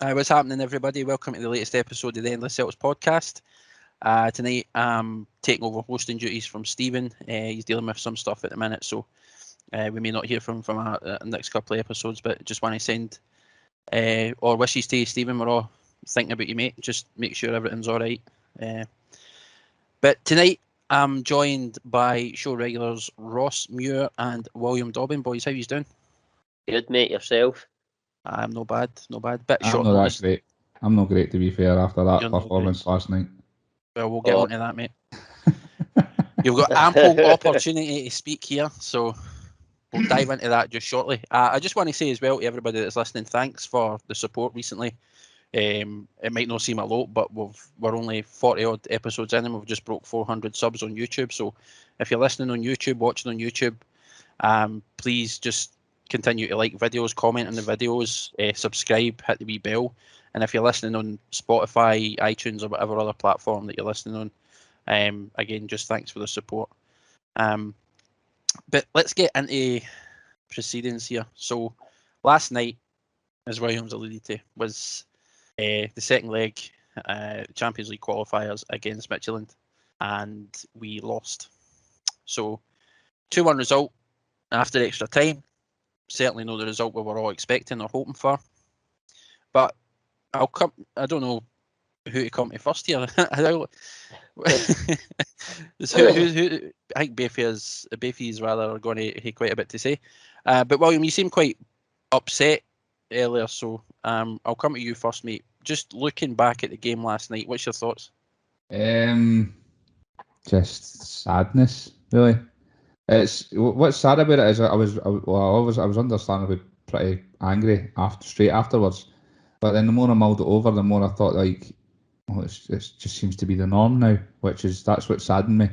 What's happening, everybody? Welcome to the latest episode of the Endless Celts Podcast. Tonight, I'm taking over hosting duties from Stephen. He's dealing with some stuff at the minute, so we may not hear from the next couple of episodes, but just want to send our wishes to you, Stephen. We're all thinking about you, mate. Just make sure everything's all right. But tonight, I'm joined by show regulars Ross, Muir and William Dobbin. Boys, how you doing? Good, mate. Yourself? I'm not bad. Bit I'm short not notice. that great. I'm not great, to be fair, after that You're not performance last night. Well, we'll get onto that, mate. You've got ample opportunity to speak here, so we'll dive into that just shortly. I just want to say as well to everybody that's listening, thanks for the support recently. It might not seem a lot, but we're only 40 odd episodes in and we've just broke 400 subs on YouTube. So if you're listening on YouTube, watching on YouTube, please just continue to like videos, comment on the videos, subscribe, hit the wee bell. And if you're listening on Spotify, iTunes, or whatever other platform that you're listening on, again, just thanks for the support. But let's get into proceedings here. So last night, as Williams alluded to, was the second leg Champions League qualifiers against Midtjylland, and we lost. So 2-1 result after extra time. Certainly not the result we were all expecting or hoping for. But I don't know who to come to first here. I think Beefy's rather going to have quite a bit to say. But William, you seem quite upset earlier, so I'll come to you first, mate. Just looking back at the game last night, what's your thoughts? Just sadness, really. It's what's sad about it is I was understandably pretty angry straight afterwards, but then the more I mulled it over, the more I thought it just seems to be the norm now, that's what saddened me.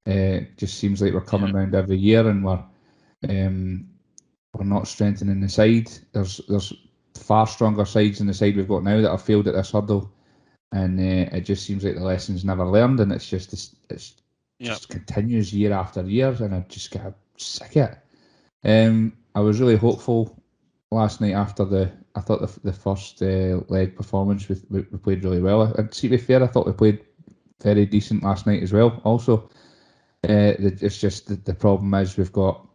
It just seems like we're coming round every year and we're not strengthening the side. There's far stronger sides than the side we've got now that have failed at this hurdle, and it just seems like the lessons never learned, and it's just continues year after year, and I just get sick of it. I was really hopeful last night after I thought the first leg performance we played really well. And to be fair, I thought we played very decent last night as well. Also, it's just the problem is we've got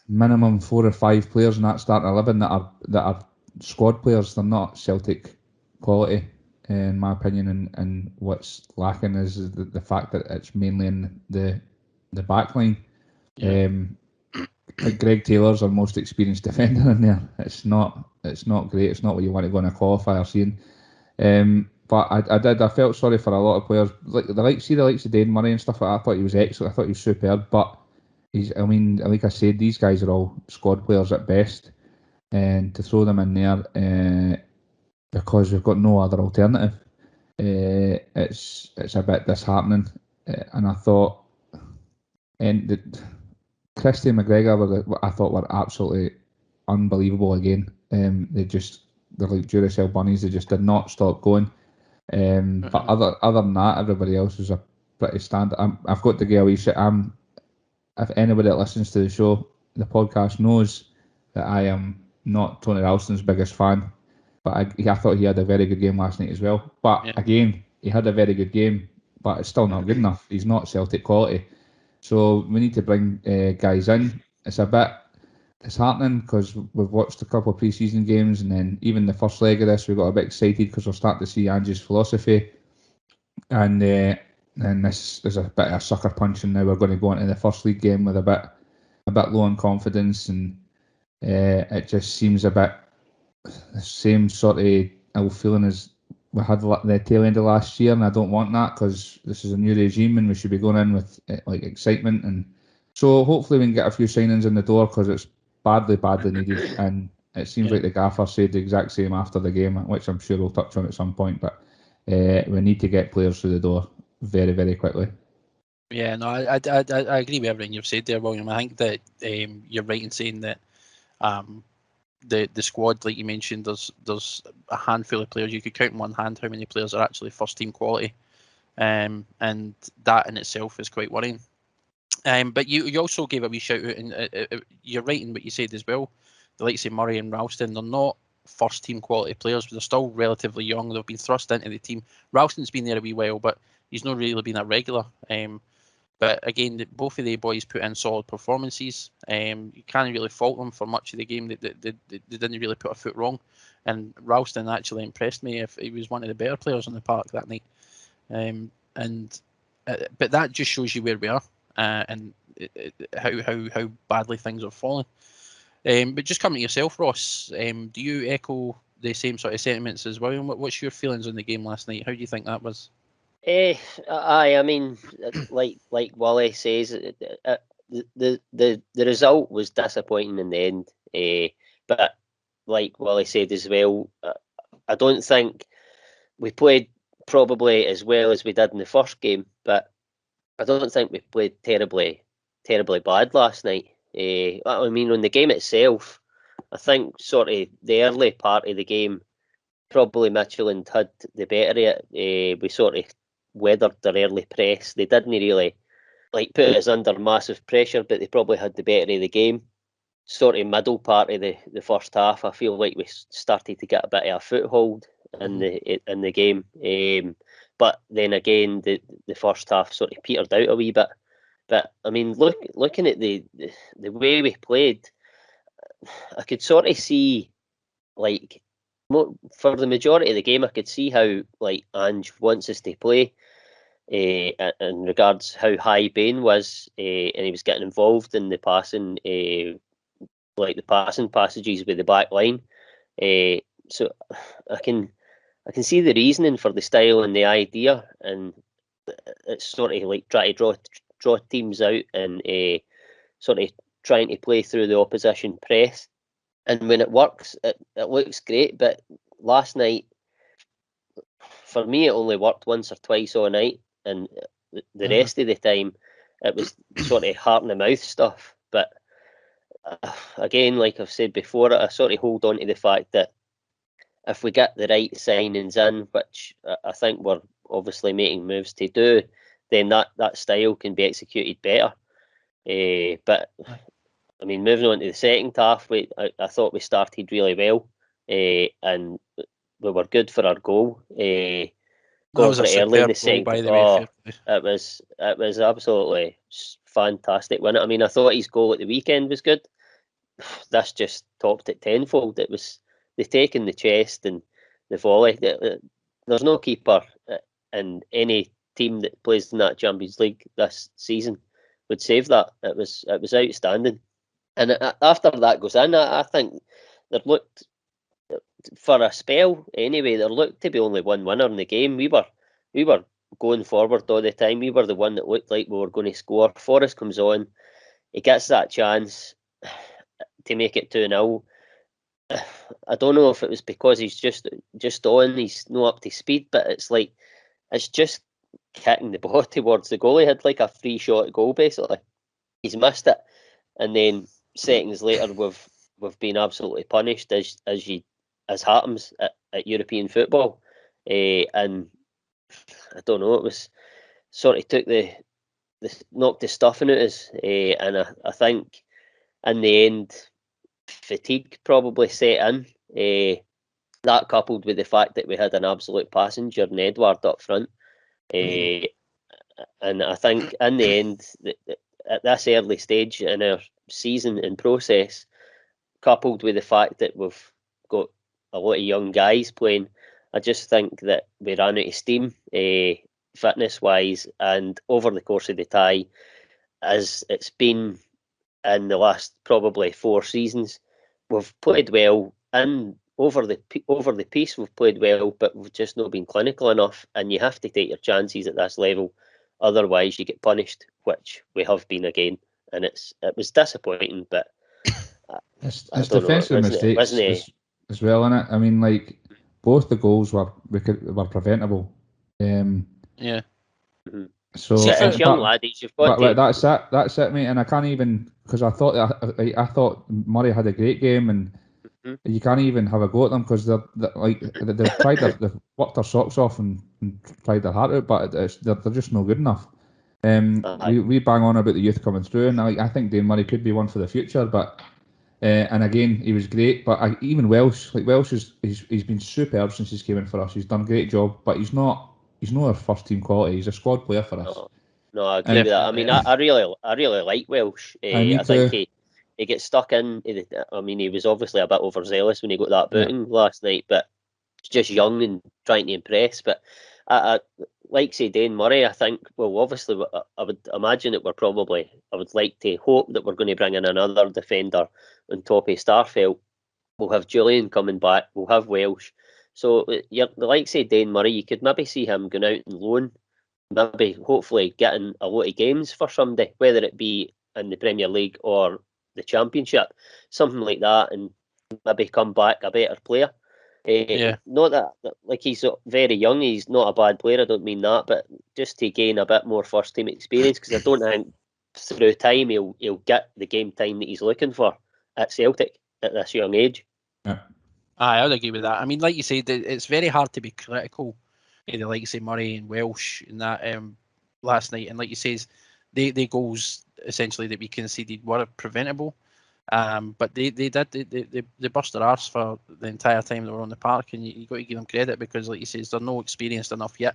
minimum 4 or 5 players in that starting 11 that are squad players. They're not Celtic quality, in my opinion, and what's lacking is the fact that it's mainly in the back line. Like Greg Taylor's our most experienced defender in there. It's not great. It's not what you want to go in a qualifier seeing. But I felt sorry for a lot of players, like the likes of Dane Murray and stuff like that. I thought he was excellent. I thought he was superb. But like I said, these guys are all squad players at best, and to throw them in there because we've got no other alternative, it's a bit disheartening. And I thought, Christie and McGregor I thought were absolutely unbelievable again. They're like Duracell bunnies. They just did not stop going. But other than that, everybody else was a pretty standard. I've got to get a wee shit. If anybody that listens to the podcast knows that I am not Tony Ralston's biggest fan, but I thought he had a very good game last night as well. But again, he had a very good game, but it's still not good enough. He's not Celtic quality. So we need to bring guys in. It's a bit disheartening because we've watched a couple of pre-season games, and then even the first leg of this, we got a bit excited because we're starting to see Ange's philosophy. And this is a bit of a sucker punch, and now we're going to go into the first league game with a bit low on confidence, and it just seems a bit the same sort of ill feeling as we had the tail end of last year, and I don't want that because this is a new regime and we should be going in with like excitement. And so hopefully we can get a few signings in the door because it's badly needed. And it seems like the gaffer said the exact same after the game, which I'm sure we'll touch on at some point. But we need to get players through the door very, very quickly. Yeah, no, I agree with everything you've said there, William. I think that you're right in saying that the squad, like you mentioned, there's a handful of players. You could count in one hand how many players are actually first team quality, and that in itself is quite worrying. But you also gave a wee shout out, and you're right in what you said as well. The likes of Murray and Ralston, they're not first team quality players, but they're still relatively young. They've been thrust into the team. Ralston's been there a wee while, but he's not really been a regular. But again, both of the boys put in solid performances. You can't really fault them for much of the game. They didn't really put a foot wrong. And Ralston actually impressed me. If he was one of the better players on the park that night. But that just shows you where we are and how badly things are falling. But just coming to yourself, Ross, do you echo the same sort of sentiments as well? And what's your feelings on the game last night? How do you think that was? I mean, like Wally says, the result was disappointing in the end. But like Wally said as well, I don't think we played probably as well as we did in the first game, but I don't think we played terribly bad last night. I mean, on the game itself, I think sort of the early part of the game, probably Midtjylland had the better of it. We sort of weathered their early press. They didn't really put us under massive pressure, but they probably had the better of the game. Sort of middle part of the first half, I feel like we started to get a bit of a foothold in the game. But then again, the first half sort of petered out a wee bit. But I mean, looking at the way we played, I could sort of see, for the majority of the game, I could see how Ange wants us to play. In regards how high Bain was, and he was getting involved in the passing, the passing passages with the back line. So I can see the reasoning for the style and the idea, and it's sort of trying to draw teams out and sort of trying to play through the opposition press. And when it works, it looks great. But last night, for me, it only worked once or twice all night, and the rest of the time, it was sort of heart in the mouth stuff. But again, like I've said before, I sort of hold on to the fact that if we get the right signings in, which I think we're obviously making moves to do, then that style can be executed better. But I mean, moving on to the second half, I thought we started really well, and we were good for our goal. That was a early in the superb goal, second. by the way. It was absolutely fantastic, wasn't it? I mean, I thought his goal at the weekend was good. This just topped it tenfold. It was the take in the chest and the volley. There's no keeper in any team that plays in that Champions League this season would save that. It was outstanding. And after that goes in, I think there looked, for a spell anyway, there looked to be only one winner in the game. We were going forward all the time. We were the one that looked like we were going to score. Forrest comes on, he gets that chance to make it 2-0. I don't know if it was because he's just on, he's not up to speed, but it's just kicking the ball towards the goal. He had a free shot goal basically. He's missed it, and then seconds later we've been absolutely punished as happens at European football. And I don't know, it was sort of took the knocked the stuffing out of us, and I think in the end fatigue probably set in. That coupled with the fact that we had an absolute passenger in Edward up front. And I think in the end, at this early stage in our season and process, coupled with the fact that we've got a lot of young guys playing, I just think that we ran out of steam, fitness-wise, and over the course of the tie, as it's been in the last probably 4 seasons, we've played well, and over the piece we've played well, but we've just not been clinical enough, and you have to take your chances at this level, otherwise you get punished, which we have been again, and it was disappointing, but it's defensive mistakes as well, innit? I mean, both the goals were preventable. Yeah. Mm-hmm. So as young laddies, you've got to... That's it, mate. And I can't even, because I thought Murray had a great game, and you can't even have a go at them because they've worked their socks off and tried their heart out, but they're just not good enough. We bang on about the youth coming through, and I think Dane Murray could be one for the future, but And again, he was great. But even Welsh, he's been superb since he's came in for us. He's done a great job, but he's not our first team quality. He's a squad player for us. No, I agree with that. I mean, I really like Welsh. I think he gets stuck in. I mean, he was obviously a bit overzealous when he got that booting last night, but he's just young and trying to impress. But I like say Dane Murray. I think, well, obviously, I would imagine that I would like to hope that we're going to bring in another defender on top of Starfelt. We'll have Julian coming back. We'll have Welsh. So, like say Dane Murray, you could maybe see him going out and loan. Maybe, hopefully, getting a lot of games for somebody, whether it be in the Premier League or the Championship, something like that, and maybe come back a better player. Not that, like, he's very young, he's not a bad player, I don't mean that, but just to gain a bit more first team experience, because I don't think through time he'll get the game time that he's looking for at Celtic at this young age. Yeah. I would agree with that. I mean, like you said, it's very hard to be critical of the likes of Murray and Welsh in that last night. And like you say, the goals essentially that we conceded were preventable. But they burst their arse for the entire time they were on the park, and you got to give them credit, because like you say, they're not experienced enough yet.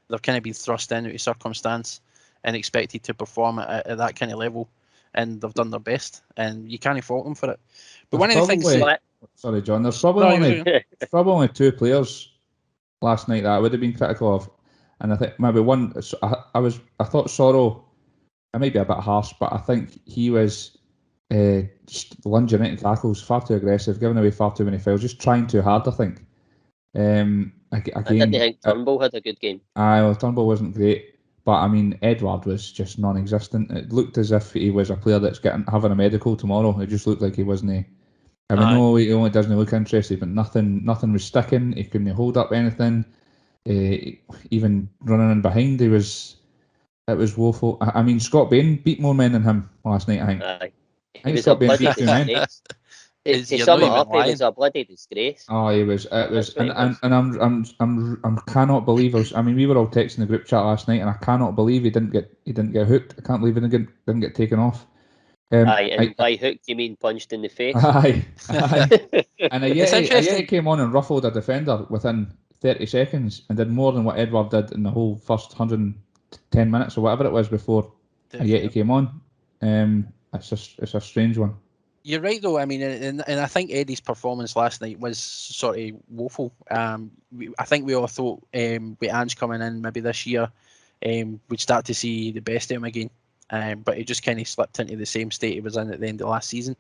They've kind of been thrust into circumstance and expected to perform at that kind of level, and they've done their best, and you can't fault them for it. But one of the things sorry, John, there's probably only two players last night that I would have been critical of, and I think maybe one. I thought Sorrow, I might be a bit harsh, but I think he was just lunging into tackles, far too aggressive, giving away far too many fouls, just trying too hard, I think. Again, I didn't think Turnbull had a good game. Turnbull wasn't great, but I mean, Edward was just non-existent. It looked as if he was a player that's having a medical tomorrow. It just looked like he wasn't. I mean, no, he only doesn't look interested, but nothing was sticking. He couldn't hold up anything. Even running in behind, it was woeful. I mean, Scott Bain beat more men than him last night, I think. Aye. I think Scott Bain beat 2 men. To sum it up, it was a bloody disgrace. Oh, he was. It was, and I'm cannot believe. I mean, we were all texting the group chat last night, and I cannot believe he didn't get hooked. I can't believe he didn't get taken off. By hooked you mean punched in the face? Aye. And he came on and ruffled a defender within 30 seconds and did more than what Edward did in the whole first 110 minutes or whatever it was before Ayeti came on. It's a strange one. You're right, though. I mean, and I think Eddie's performance last night was sort of woeful. I think we all thought with Ange coming in maybe this year, we'd start to see the best of him again. But he just kind of slipped into the same state he was in at the end of last season.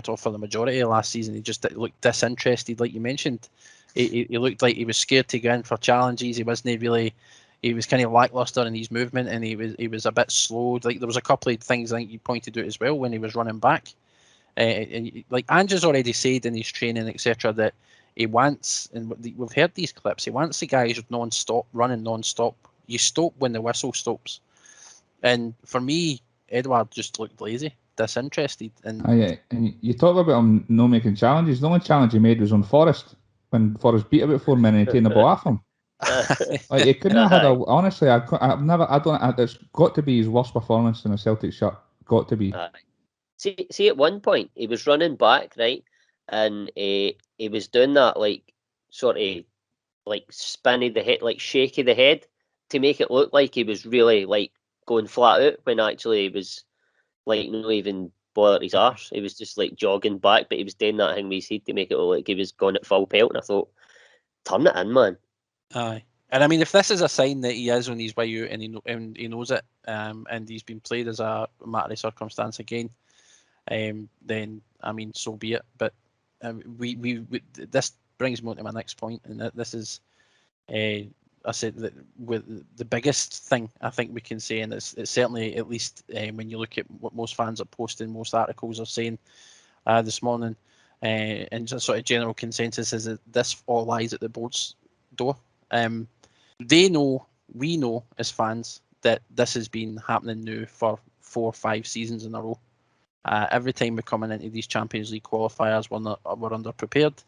Or for the majority of last season, he just looked disinterested, like you mentioned. He looked like he was scared to go in for challenges. He wasn't really. He was kind of lackluster in his movement, and he was a bit slow. Like, there was a couple of things I think you pointed out as well when he was running back. And like Ange's already said in his training, etc., that he wants, and we've heard these clips, he wants the guys running non-stop. You stop when the whistle stops. And for me, Edward just looked lazy, disinterested. And you talk about him not making challenges. The only challenge he made was on Forrest, when Forrest beat about 4 men and he taken the ball off him. Like, he couldn't have had honestly, it's got to be his worst performance in a Celtic shirt. Got to be. See, at one point he was running back, right, and he was doing that like sort of like spinning the head, like shaking the head to make it look like he was really like going flat out, when actually he was like not even bothered his arse. He was just like jogging back, but he was doing that thing with his head to make it look like he was going at full pelt. And I thought, turn it in, man. Aye. And I mean, if this is a sign that he is on his way out and he knows it, and he's been played as a matter of circumstance again, then I mean, so be it. But we this brings me on to my next point, and this is, I said that with the biggest thing I think we can say, and it's certainly, at least when you look at what most fans are posting, most articles are saying this morning, and just sort of general consensus is that this all lies at the board's door. They know, we know as fans, that this has been happening now for 4 or 5 seasons in a row. Every time we're coming into these Champions League qualifiers, we're underprepared,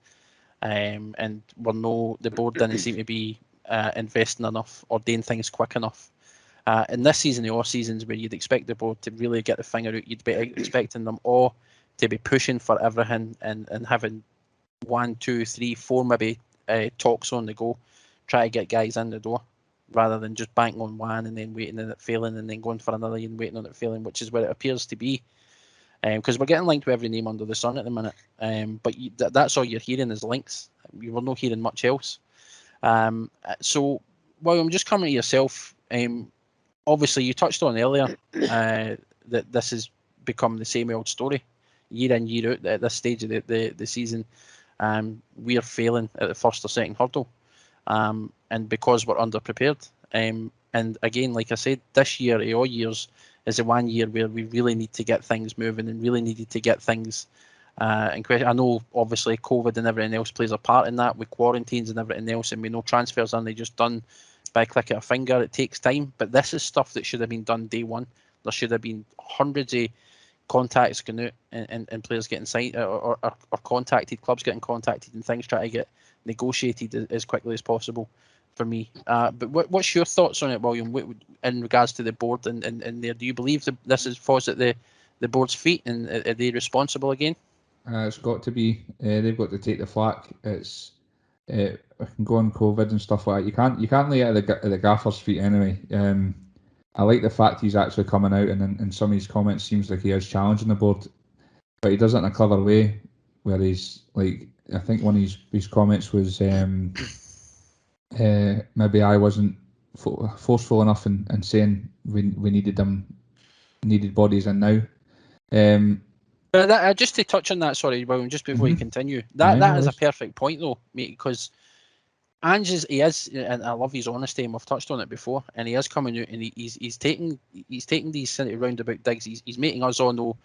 and the board didn't seem to be investing enough or doing things quick enough. In this season, the off seasons where you'd expect the board to really get the finger out, you'd be expecting them all to be pushing for everything and having 1, 2, 3, 4 maybe talks on the go, try to get guys in the door, rather than just banking on one and then waiting on it failing and then going for another and waiting on it failing, which is where it appears to be. Because we're getting linked with every name under the sun at the minute. But that's all you're hearing is links. You were not hearing much else. So, William, just coming to yourself, obviously you touched on earlier that this has become the same old story. Year in, year out, at this stage of the season, we're failing at the first or second hurdle. And because we're underprepared. And again, like I said, this year, of all years, is the one year where we really need to get things moving and really needed to get things in question. I know, obviously, COVID and everything else plays a part in that, with quarantines and everything else, and we know transfers aren't just done by a click of a finger. It takes time, but this is stuff that should have been done day one. There should have been hundreds of contacts going out and players getting signed or contacted, clubs getting contacted and things trying to get negotiated as quickly as possible for me. But what's your thoughts on it, William, in regards to the board and there? Do you believe that this falls at the board's feet, and are they responsible again? It's got to be. They've got to take the flak. It's I can go on COVID and stuff like that. You can't lay it at the gaffer's feet anyway. I like the fact he's actually coming out and in some of his comments seems like he is challenging the board, but he does it in a clever way, where he's like, I think one of his comments was maybe I wasn't forceful enough in saying we needed bodies in now. Just to touch on that, sorry, William, just before you continue, that is a perfect point though, mate, because Ange he is, and I love his honesty, and we've touched on it before, and he is coming out and he's taking these sort of roundabout digs. He's making us all know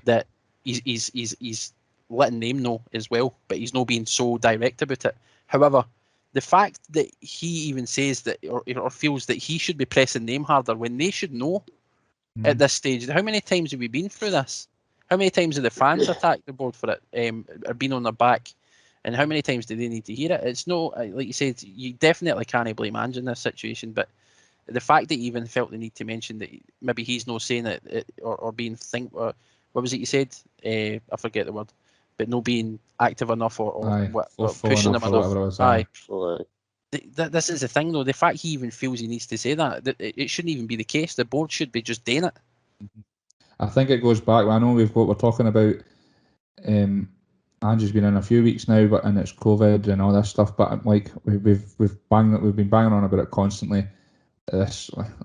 that he's letting them know as well, but he's not being so direct about it. However, the fact that he even says that or feels that he should be pressing them harder when they should know at this stage. How many times have we been through this? How many times have the fans attacked the board for it, or been on their back? And how many times do they need to hear it? It's no, like you said, you definitely can't blame Ange in this situation, but the fact that he even felt the need to mention that maybe he's not saying it or being what was it you said? I forget the word, but no being active enough or pushing them enough. This is the thing though. The fact he even feels he needs to say that it shouldn't even be the case. The board should be just doing it. I think it goes back. I know we're talking about. Ange's been in a few weeks now, and it's COVID and all this stuff. But like we've been banging on about it constantly.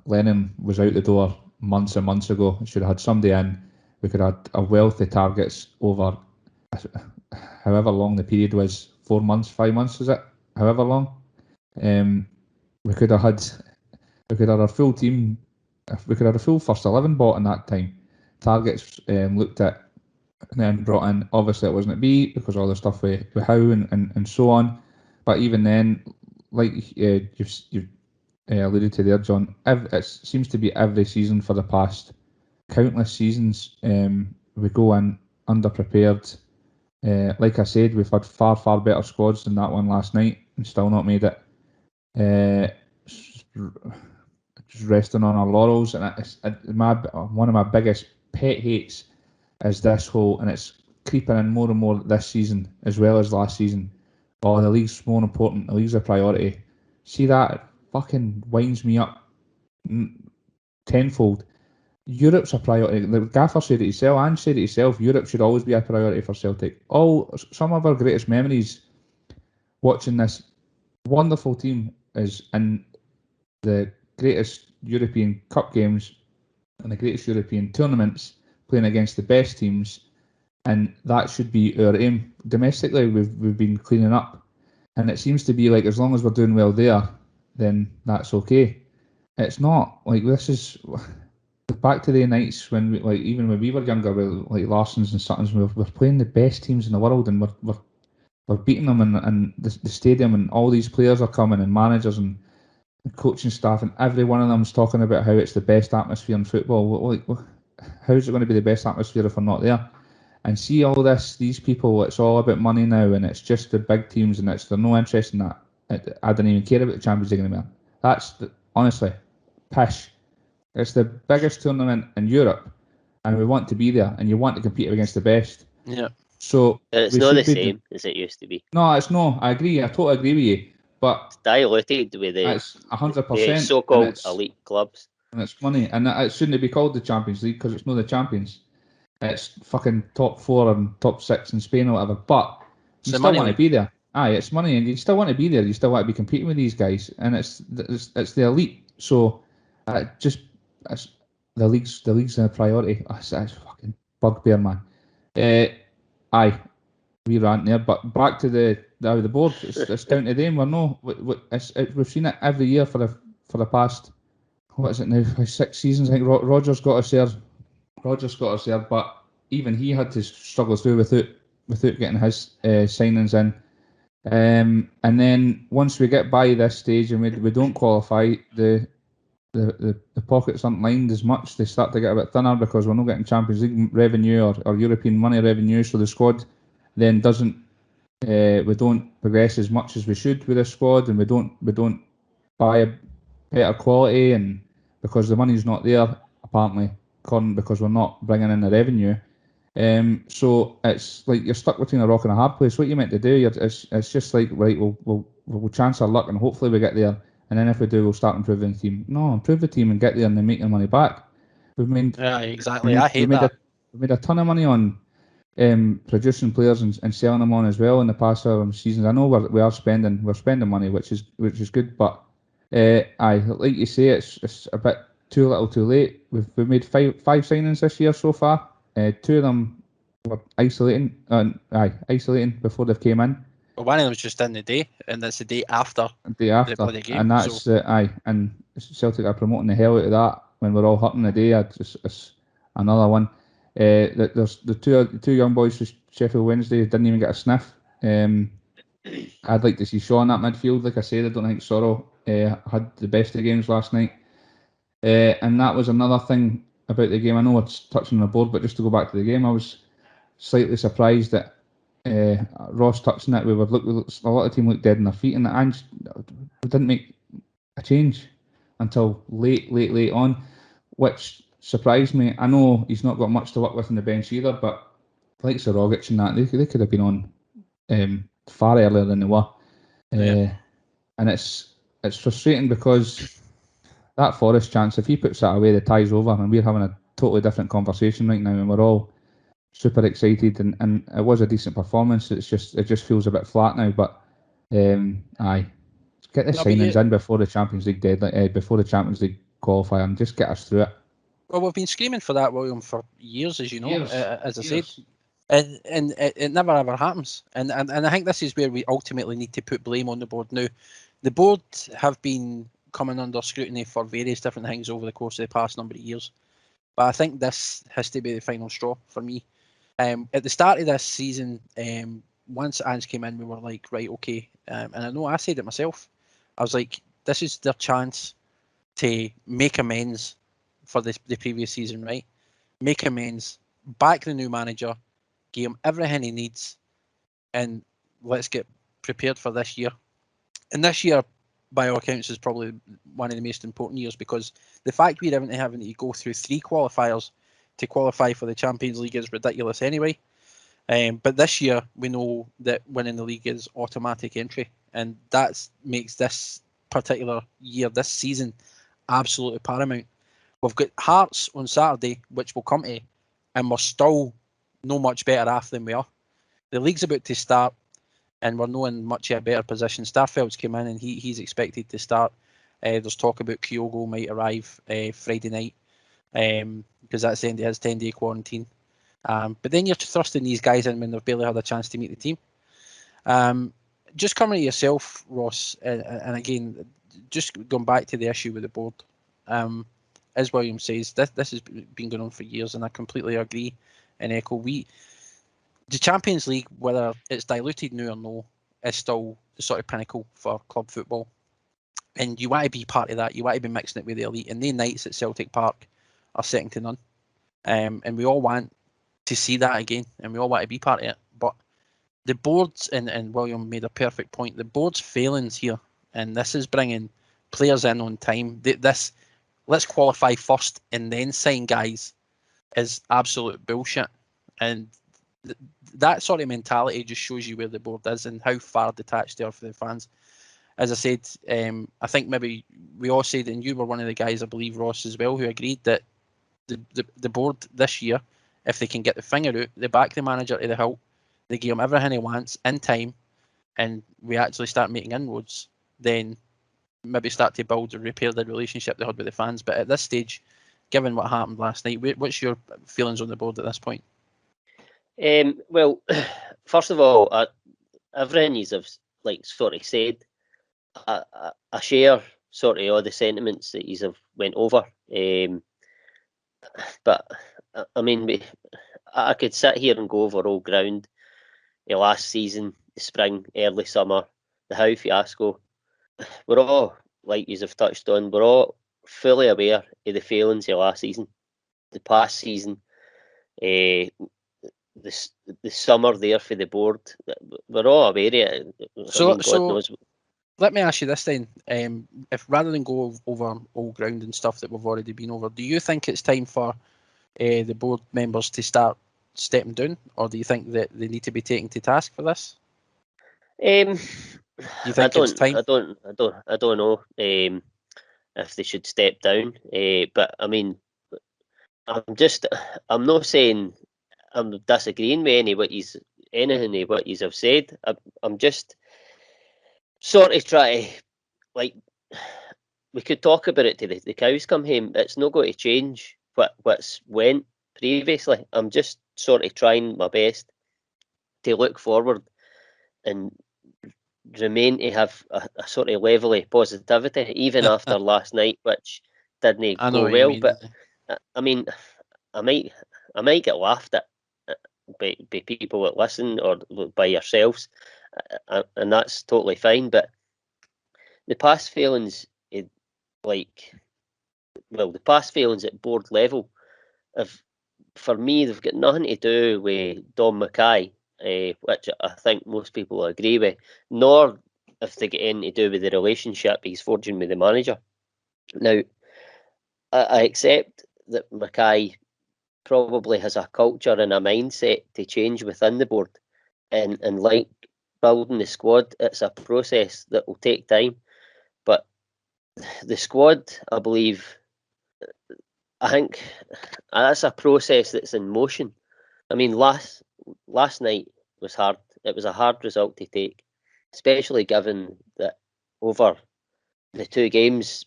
Lennon was out the door months and months ago. Should have had somebody in. We could have had a wealth of targets over however long the period was. 4 months, 5 months, is it? However long. We could have had a full team. We could have had a full first 11 bought in that time. Targets looked at. And then brought in, obviously it wasn't at B because all the stuff with Howe and so on. But even then, like you've alluded to there, John, it seems to be every season for the past countless seasons. We go in underprepared. Like I said, we've had far better squads than that one last night and still not made it. Just resting on our laurels, and one of my biggest pet hates is this whole, and it's creeping in more and more this season as well as last season. Oh, the league's more important, the league's a priority. See that? It fucking winds me up tenfold. Europe's a priority. The gaffer said it himself, and said it himself, Europe should always be a priority for Celtic. Some of our greatest memories watching this wonderful team is in the greatest European Cup games and the greatest European tournaments, playing against the best teams, and that should be our aim. Domestically, we've been cleaning up, and it seems to be like as long as we're doing well there, then that's okay. It's not like this is back to the nights when even when we were younger, with like Larsons and Suttons, we're playing the best teams in the world, and we're beating them, and the stadium, and all these players are coming, and managers and coaching staff, and every one of them's talking about how it's the best atmosphere in football. How's it going to be the best atmosphere if we're not there? And see all these people, it's all about money now, and it's just the big teams, and they're no interest in that. I don't even care about the Champions League anymore. That's honestly pish. It's the biggest tournament in Europe, and we want to be there, and you want to compete against the best. Yeah. So it's not the same as it used to be. No, it's no. I agree. I totally agree with you. But it's diluted with it's the 100%. so-called elite clubs. And it's money, and it shouldn't be called the Champions League because it's not the champions. It's fucking top 4 and top 6 in Spain or whatever. But you still want to be there. Aye, it's money, and you still want to be there. You still want to be competing with these guys, and it's the elite. So it's the league's a priority. It's fucking bugbear, man. Aye, we rant there, but back to the board. It's down to them. We've seen it every year for the past. What is it now? 6 seasons. I think Rogers got us there. But even he had to struggle through without getting his signings in. And then once we get by this stage and we don't qualify, the pockets aren't lined as much. They start to get a bit thinner because we're not getting Champions League revenue or European money revenue. So the squad then doesn't. We don't progress as much as we should with the squad, and we don't buy a better quality, and because the money's not there apparently, because we're not bringing in the revenue. So it's like you're stuck between a rock and a hard place. What you meant to do, it's just like, right, we'll chance our luck and hopefully we get there, and then if we do, we'll start improving the team. No, improve the team and get there and then make your money back. Exactly. I hate that. We made a ton of money on producing players and selling them on as well in the past seasons. I know we're spending money, which is good, but like you say, it's a bit too little, too late. We've made five signings this year so far. 2 of them were isolating before they came in. Well, one of them was just in the day, and that's the day after. The bloody game, and that's and Celtic are promoting the hell out of that when we're all hurting the day. It's another one. There's the two young boys from Sheffield Wednesday didn't even get a sniff. I'd like to see Shaw in that midfield. Like I said, I don't think Sorrow had the best of games last night. And that was another thing about the game. I know it's touching on the board, but just to go back to the game, I was slightly surprised that Ross touching it. A lot of the team looked dead on their feet, and we didn't make a change until late on, which surprised me. I know he's not got much to work with on the bench either, but like Rogic and that, they could have been on far earlier than they were. And it's frustrating because that Forest chance, if he puts that away, the tie's over, and we're having a totally different conversation right now, and we're all super excited, and it was a decent performance. It just feels a bit flat now, but get the signings in before the Champions League deadline, before the Champions League qualifier, and just get us through it. Well, we've been screaming for that, William, for years, as you know, as I said, and it never ever happens. And I think this is where we ultimately need to put blame on the board now. The board have been coming under scrutiny for various different things over the course of the past number of years, but I think this has to be the final straw for me. At the start of this season, once Ange came in, we were like, right, okay, and I know I said it myself. I was like, this is their chance to make amends for the previous season, right? Make amends, back the new manager, give him everything he needs, and let's get prepared for this year. And this year, by all accounts, is probably one of the most important years, because the fact we're having to go through 3 qualifiers to qualify for the Champions League is ridiculous anyway. But this year, we know that winning the league is automatic entry, and that makes this particular year, this season, absolutely paramount. We've got Hearts on Saturday, which we'll come to, and we're still no much better off than we are. The league's about to start, and we're not in much of a better position. Starfeld's come in, and he's expected to start. There's talk about Kyogo might arrive Friday night, because that's the end of his 10-day quarantine. But then you're thrusting these guys in when they've barely had a chance to meet the team. Just coming to yourself, Ross, and again, just going back to the issue with the board. As William says, this has been going on for years, and I completely agree and echo. The Champions League, whether it's diluted now or no, is still the sort of pinnacle for club football. And you want to be part of that. You want to be mixing it with the elite. And the nights at Celtic Park are second to none. And we all want to see that again, and we all want to be part of it. But the board's, and William made a perfect point, the board's failings here, and this is bringing players in on time. Let's qualify first and then sign guys. is absolute bullshit. And that sort of mentality just shows you where the board is and how far detached they are from the fans. As I said, I think maybe we all said, and you were one of the guys, I believe, Ross, as well, who agreed that the board this year, if they can get the finger out, they back the manager to the hilt, they give him everything he wants in time, and we actually start making inroads, then maybe start to build or repair the relationship they had with the fans. But at this stage, given what happened last night, what's your feelings on the board at this point? Well, first of all, everything you've sort of said, I share sort of all the sentiments that you have went over. But I mean, I could sit here and go over all ground. The last season, the spring, early summer, the Howe fiasco. We're all, like you have touched on, we're all fully aware of the failings of last season, the past season, the summer there for the board. We're all aware of it. So God knows. Let me ask you this then: if rather than go over old ground and stuff that we've already been over, do you think it's time for the board members to start stepping down, or do you think that they need to be taken to task for this? You think it's time? I don't know if they should step down. But I mean, I'm not saying I'm disagreeing with anything of what you have said. I'm just sort of trying to, we could talk about it till the cows come home. It's not going to change what's went previously. I'm just sort of trying my best to look forward and remain to have a sort of level of positivity, even after last night, which didn't go well. But I mean, I might get laughed at by people that listen or by yourselves, and that's totally fine. But the past failings, the past failings at board level, for me, they've got nothing to do with Dom Mackay, which I think most people agree with, nor if they get anything to do with the relationship he's forging with the manager. Now, I accept that Mackay probably has a culture and a mindset to change within the board, and like building the squad, it's a process that will take time. But the squad, I think that's a process that's in motion. I mean, last night was hard. It was a hard result to take, especially given that over the two games,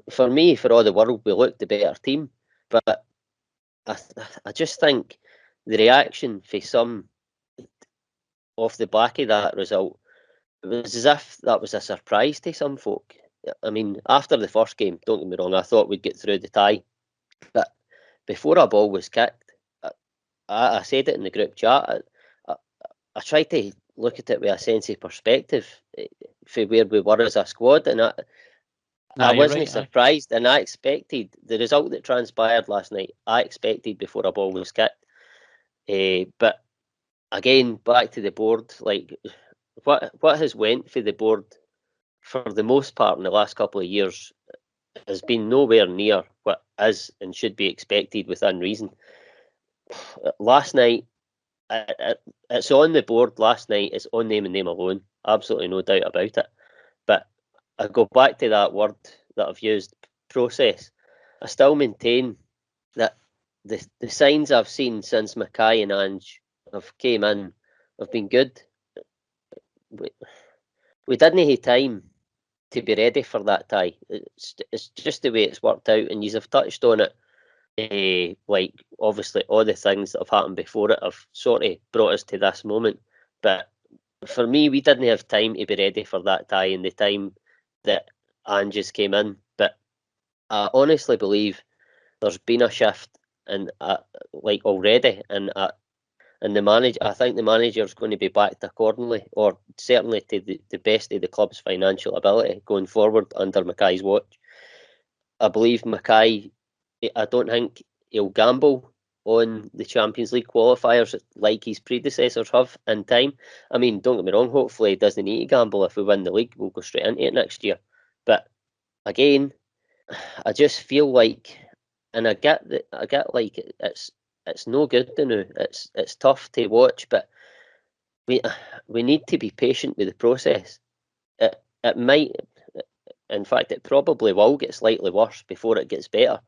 for all the world, we looked the better team. But I just think the reaction for some off the back of that result, it was as if that was a surprise to some folk. I mean, after the first game, don't get me wrong, I thought we'd get through the tie. But before a ball was kicked, I said it in the group chat, I tried to look at it with a sense of perspective for where we were as a squad, and I wasn't surprised, and I expected the result that transpired last night. I expected before a ball was kicked. But again, back to the board, what has went for the board for the most part in the last couple of years has been nowhere near what is and should be expected within reason. Last night, it's on the board. Last night, it's on name and name alone. Absolutely no doubt about it. But I go back to that word that I've used, process. I still maintain that the signs I've seen since Mackay and Ange have came in have been good. We didn't have time to be ready for that tie. It's just the way it's worked out, and you have touched on it. Obviously all the things that have happened before it have sort of brought us to this moment. But for me, we didn't have time to be ready for that tie in the time that Ange's came in. But I honestly believe there's been a shift and already, and the manager. I think the manager's going to be backed accordingly, or certainly to the best of the club's financial ability going forward under Mackay's watch. I believe Mackay, I don't think he'll gamble on the Champions League qualifiers like his predecessors have in time. I mean, don't get me wrong, hopefully he doesn't need to gamble. If we win the league, we'll go straight into it next year. But again, I just feel like and I get like it's no good to know. It's tough to watch, but we need to be patient with the process. It might, in fact, it probably will get slightly worse before it gets better.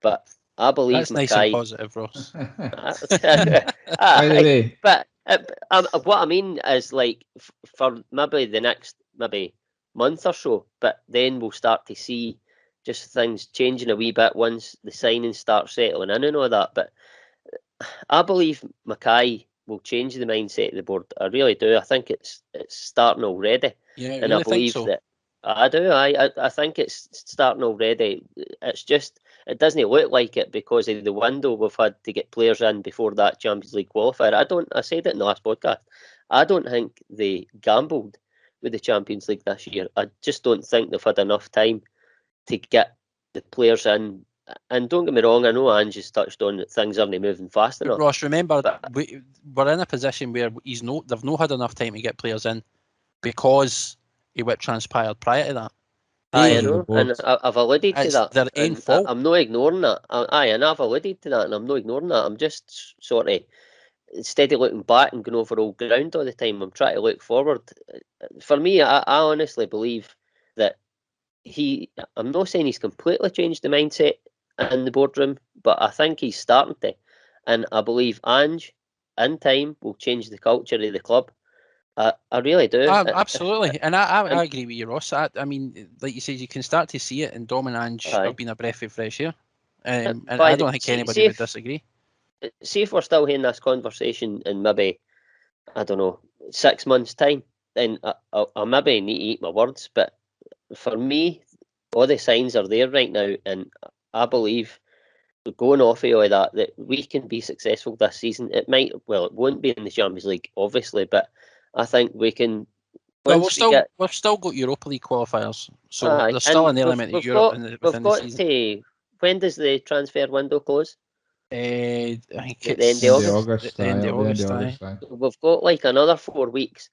But I believe That's nice and Mackay. Positive, Ross. By the way, but what I mean is like for maybe the next month or so, but then we'll start to see just things changing a wee bit once the signings start settling in and all that. But I believe Mackay will change the mindset of the board. I really do. I think it's starting already. Yeah, and really I believe think so. that I do. I think it's starting already. It's just it doesn't look like it because of the window we've had to get players in before that Champions League qualifier. I said it in the last podcast. I don't think they gambled with the Champions League this year. I just don't think they've had enough time to get the players in. And don't get me wrong, I know Ange has touched on that things aren't moving fast enough. Ross, remember, but we're in a position where they've not had enough time to get players in because of what transpired prior to that. I know, and I've alluded to that. Their own fault. I'm not ignoring that. And I've alluded to that, and I'm not ignoring that. I'm just sort of, instead of looking back and going over old ground all the time, I'm trying to look forward. For me, I honestly believe that I'm not saying he's completely changed the mindset in the boardroom, but I think he's starting to. And I believe Ange, in time, will change the culture of the club. I really do. Absolutely. And I agree with you, Ross. I mean, like you said, you can start to see it, and Dom and Ange have been a breath of fresh air. And I don't think anybody would disagree. See if we're still having this conversation in maybe, I don't know, 6 months' time, then I maybe need to eat my words. But for me, all the signs are there right now, and I believe, going off of all that we can be successful this season. It won't be in the Champions League, obviously, but I think we can. Well, we've still got Europa League qualifiers, so there's still an element of Europe within the season. When does the transfer window close? I think at it's the end of August. The end of August. We've got like another 4 weeks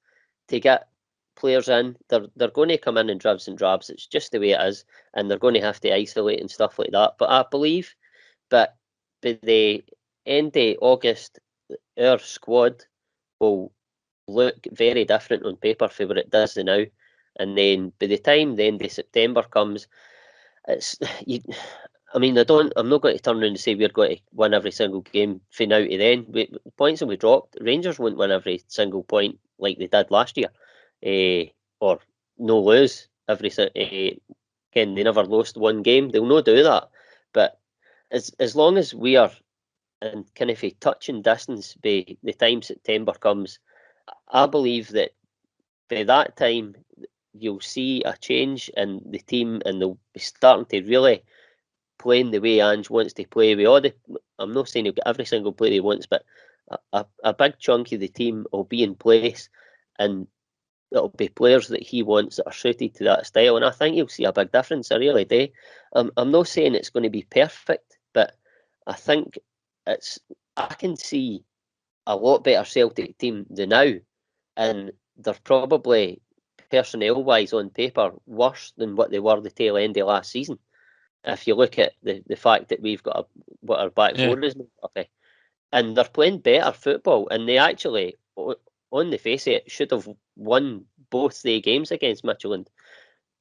to get players in. They're going to come in dribs and drabs. It's just the way it is, and they're going to have to isolate and stuff like that. But I believe that by the end of August, our squad will look very different on paper for what it does now. And then by the time the end of September comes, I'm not going to turn around and say we're going to win every single game from now to then. Points that we dropped, Rangers won't win every single point like they did last year, or no lose every. Again, they never lost one game. They'll not do that. But as long as we are in kind of a touching distance by the time September comes, I believe that by that time you'll see a change in the team, and they'll be starting to really playing the way Ange wants to play. I'm not saying he'll get every single player he wants, but a big chunk of the team will be in place, and it'll be players that he wants that are suited to that style. And I think you'll see a big difference. I really do. I'm not saying it's going to be perfect, but I think I can see a lot better Celtic team than now, and they're probably personnel-wise on paper worse than what they were the tail end of last season. If you look at the fact that we've got what our back four is, okay, and they're playing better football, and they actually, on the face of it, should have won both the games against Midtjylland,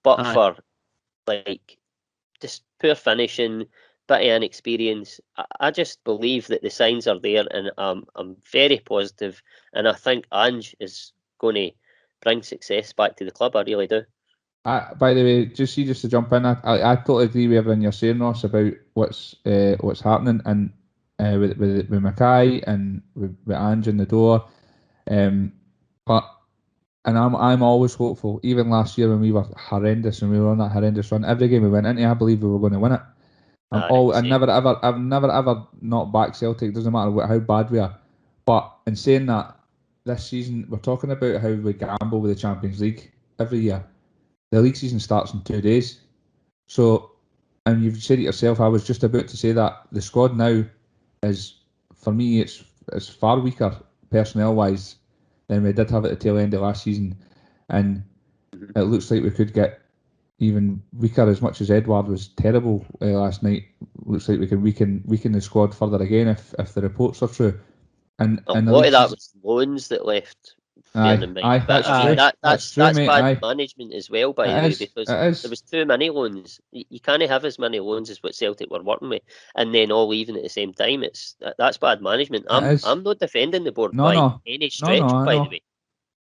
but for like just poor finishing, bit of inexperience. I just believe that the signs are there, and I'm very positive, and I think Ange is going to bring success back to the club. I really do. By the way, just to jump in, I totally agree with everything you're saying, Ross, about what's happening, and with Mackay and with Ange in the door. But I'm always hopeful. Even last year when we were horrendous and we were on that horrendous run, every game we went into, I believe we were going to win it. I've never ever not backed Celtic. Doesn't matter how bad we are. But in saying that, this season we're talking about how we gamble with the Champions League every year. The league season starts in 2 days. So, and you've said it yourself, I was just about to say that the squad now is, for me, it's far weaker personnel-wise than we did have at the tail end of last season. And it looks like we could get even weaker, as much as Edouard was terrible last night. looks like we can weaken the squad further again if the reports are true. And a lot of that was loans that left. Aye, that's true. That's true, mate. Bad management as well, by the way, because there was too many loans. You can't have as many loans as what Celtic were working with, and then all leaving at the same time. That's bad management. I'm not defending the board by any stretch, by the way.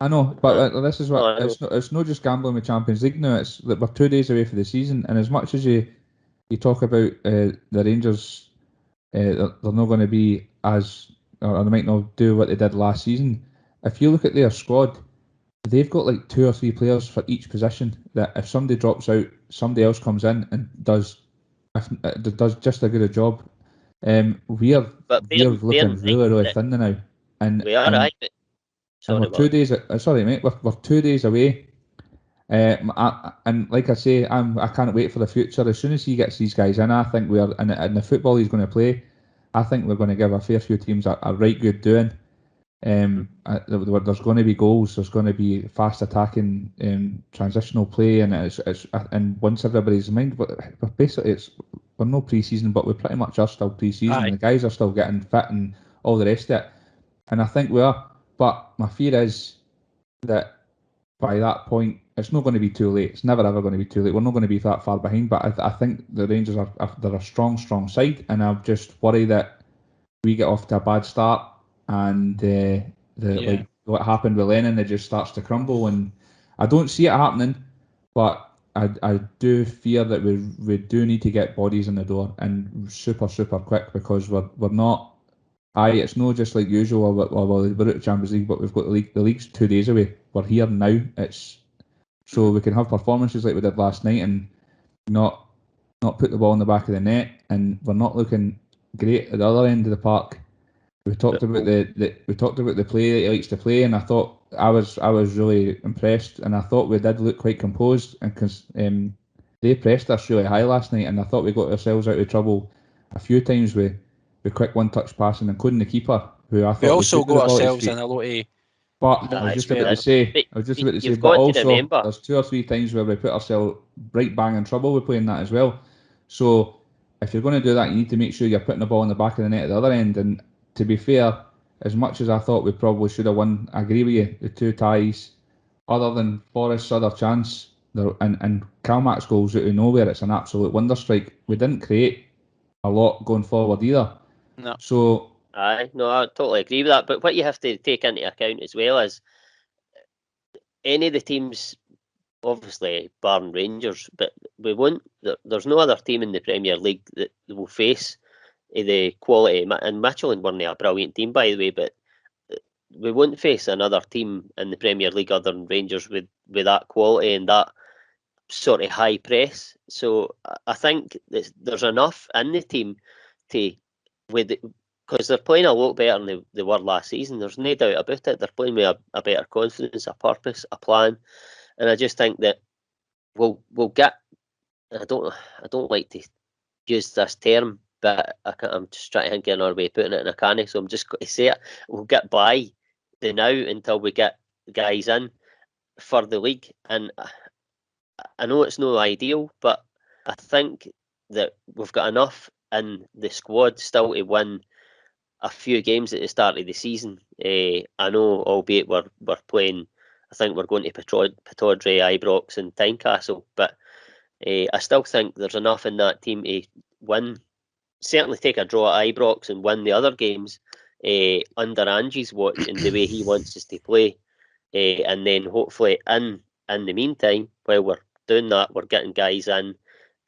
I know, but this is what it's not just gambling with Champions League now. It's that we're 2 days away for the season, and as much as you talk about the Rangers, they're not going to be or they might not do what they did last season. If you look at their squad, they've got like 2 or 3 players for each position. That if somebody drops out, somebody else comes in and does just as good a job. We're looking really thin now, and we are right. And we're 2 days. Sorry, mate. We're 2 days away. And like I say, I can't wait for the future. As soon as he gets these guys in, I think we are in the football he's going to play. I think we're going to give a fair few teams a right good doing. There's going to be goals. There's going to be fast attacking, transitional play, and and once everybody's mind. But basically, we're no pre-season, but we pretty much are still pre-season. The guys are still getting fit and all the rest of it. And I think we are. But my fear is that by that point, it's not going to be too late. It's never ever going to be too late. We're not going to be that far behind. But I think the Rangers they're a strong side, and I'm just worried that we get off to a bad start, and like what happened with Lennon, it just starts to crumble. And I don't see it happening, but I do fear that we do need to get bodies in the door and super quick, because we're not. It's not just like usual. We're at the Champions League, but we've got the league. The league's 2 days away. We're here now. It's so we can have performances like we did last night and not put the ball in the back of the net, and we're not looking great at the other end of the park. We talked about the play that he likes to play, and I thought I was really impressed, and I thought we did look quite composed, and because they pressed us really high last night, and I thought we got ourselves out of trouble a few times with quick one-touch passing, including the keeper, who I thought we also got ourselves in a lot of. But I was just about to say, but also there's 2 or 3 times where we put ourselves right bang in trouble with playing that as well. So if you're going to do that, you need to make sure you're putting the ball in the back of the net at the other end. And to be fair, as much as I thought we probably should have won, I agree with you, the 2 ties, other than Forrest's other chance, and Kalmak's goals out of nowhere, it's an absolute wonder strike. We didn't create a lot going forward either. No. So I totally agree with that. But what you have to take into account as well is any of the teams, obviously barring Rangers, but we won't. There's no other team in the Premier League that will face the quality. And Midtjylland weren't a brilliant team, by the way, but we won't face another team in the Premier League other than Rangers with that quality and that sort of high press. So I think there's enough in the team because they're playing a lot better than they were last season. There's no doubt about it. They're playing with a better confidence, a purpose, a plan, and I just think that we'll get. I don't like to use this term, but I'm just trying to think of another way of putting it, and I can't. So I'm just going to say it. We'll get by the now until we get guys in for the league, and I know it's no ideal, but I think that we've got enough in the squad still to win a few games at the start of the season. I know, albeit we're playing, I think we're going to Pittodrie, Ibrox and Tynecastle, but I still think there's enough in that team to win, certainly take a draw at Ibrox and win the other games under Angie's watch and the way he wants us to play. And then hopefully in the meantime, while we're doing that, we're getting guys in,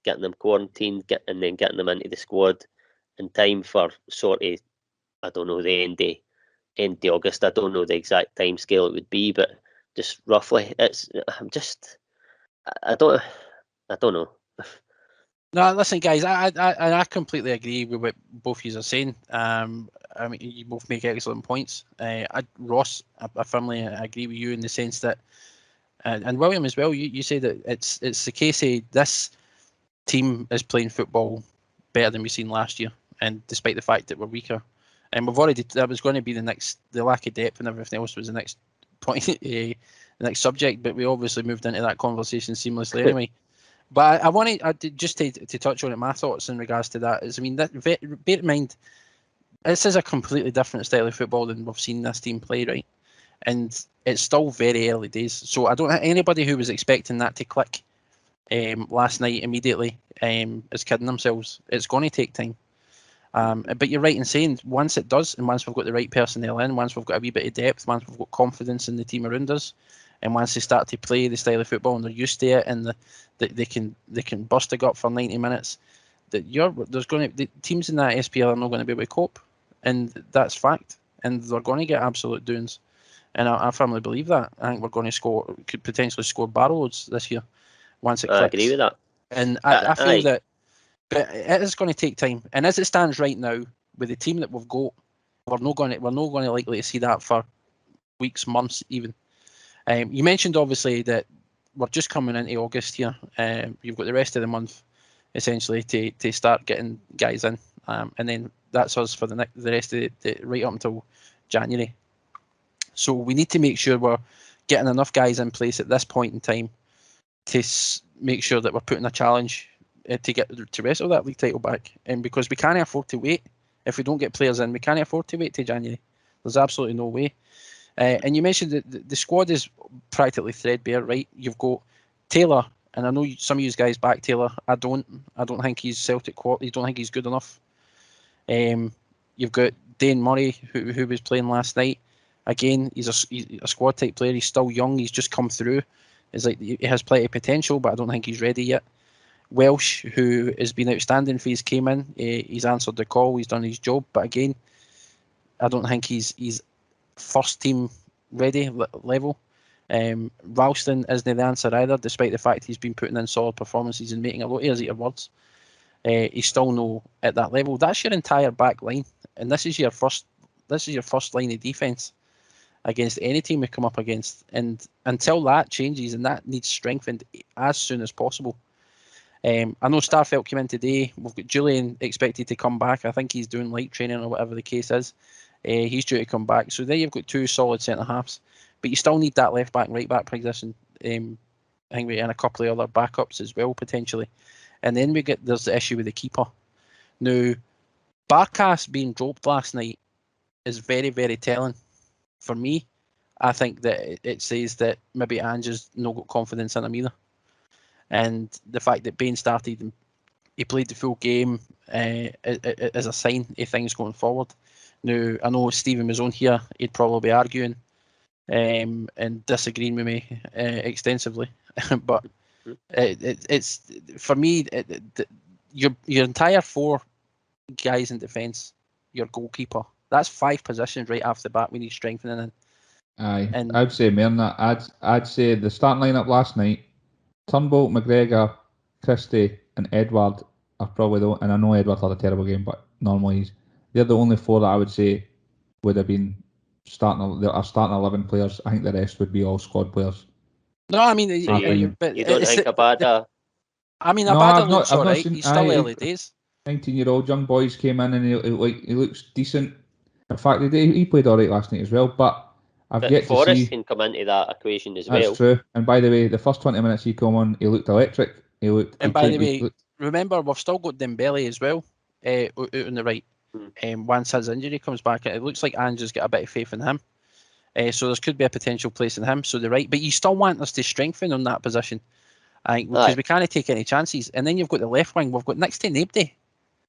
getting them quarantined, and then getting them into the squad in time for sort of, I don't know, the end of August. I don't know the exact time scale it would be, but just roughly, I don't know. No, listen, guys, I completely agree with what both of you are saying. I mean, you both make excellent points. Ross, I firmly agree with you in the sense that, and William as well. You say that it's the case of this team is playing football better than we've seen last year, and despite the fact that we're weaker, and we've already, that was going to be the lack of depth and everything else was the next point, the next subject, but we obviously moved into that conversation seamlessly anyway. But I wanted just to touch on it. My thoughts in regards to that is, I mean, bear in mind, this is a completely different style of football than we've seen this team play, right? And it's still very early days. So I don't think anybody who was expecting that to click last night immediately is kidding themselves. It's going to take time. But you're right in saying once it does, and once we've got the right personnel in, once we've got a wee bit of depth, once we've got confidence in the team around us, and once they start to play the style of football and they're used to it, and they can bust a gut for 90 minutes, the teams in that SPL are not going to be able to cope, and that's fact. And they're going to get absolute doings, and I firmly believe that. I think we're going to could potentially score barrelloads this year once it clicks. I agree with that, and I feel that. But it is going to take time, and as it stands right now, with the team that we've got, we're not going to likely to see that for weeks, months, even. You mentioned obviously that we're just coming into August here. You've got the rest of the month essentially to start getting guys in, and then that's us for the rest of the right up until January. So we need to make sure we're getting enough guys in place at this point in time to make sure that we're putting a challenge to wrestle that league title back, and because we can't afford to wait. If we don't get players in, we can't afford to wait till January. There's absolutely no way. And you mentioned that the squad is practically threadbare, right? You've got Taylor, and I know some of you guys back Taylor. I don't think he's Celtic quality. I don't think he's good enough. You've got Dane Murray, who was playing last night. Again, he's a squad type player. He's still young. He's just come through. He has plenty of potential, but I don't think he's ready yet. Welsh, who has been outstanding for his came in, he's answered the call, he's done his job, but again, I don't think he's first team ready level. Ralston isn't the answer either, despite the fact he's been putting in solid performances and making a lot of his words. He's still no at that level. That's your entire back line, and this is your first line of defence against any team we come up against. And until that changes, and that needs strengthened as soon as possible. I know Starfelt came in today. We've got Julian expected to come back. I think he's doing light training or whatever the case is. He's due to come back. So there you've got two solid centre halves, but you still need that left back, right back position. I think we and a couple of other backups as well potentially. And then there's the issue with the keeper. Now, Barkas being dropped last night is very, very telling for me. I think that it says that maybe Ange has not got confidence in him either. And the fact that Bain started and he played the full game is a sign of things going forward. Now, I know Stephen was on here, he'd probably be arguing and disagreeing with me extensively. But it's for me, your entire four guys in defence, your goalkeeper, that's 5 positions right off the bat we need strengthening in. Aye, and I'd say more than that. I'd say the starting lineup last night, Turnbull, McGregor, Christie and Edward are probably and I know Edward had a terrible game, but normally they're the only 4 that I would say would have been starting 11 players. I think the rest would be all squad players. No, I mean, so you don't think Abada? I mean, Abada looks alright. He's still early days. 19-year-old young boys came in and he looks decent. In fact, he played alright last night as well, but I've yet to see. Forrest can come into that equation as well. That's true. And by the way, the first 20 minutes he came on, he looked electric. Remember, we've still got Dembele as well out on the right. Once his injury comes back, it looks like Ange has got a bit of faith in him. So there could be a potential place in him. So the right, but you still want us to strengthen on that position, because we can't take any chances. And then you've got the left wing. We've got next to Nabdy,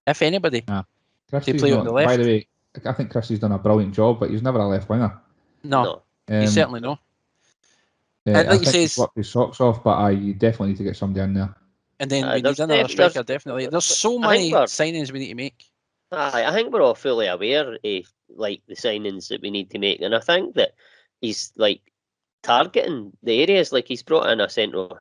if anybody, to play on the left. By the way, I think Christie's done a brilliant job, but he's never a left winger. No, he's certainly not. And like you say, he's worked his socks off, but you definitely need to get somebody in there. And then we need another striker, definitely. There's so many signings we need to make. I think we're all fully aware of the signings that we need to make, and I think that he's targeting the areas. Like he's brought in a central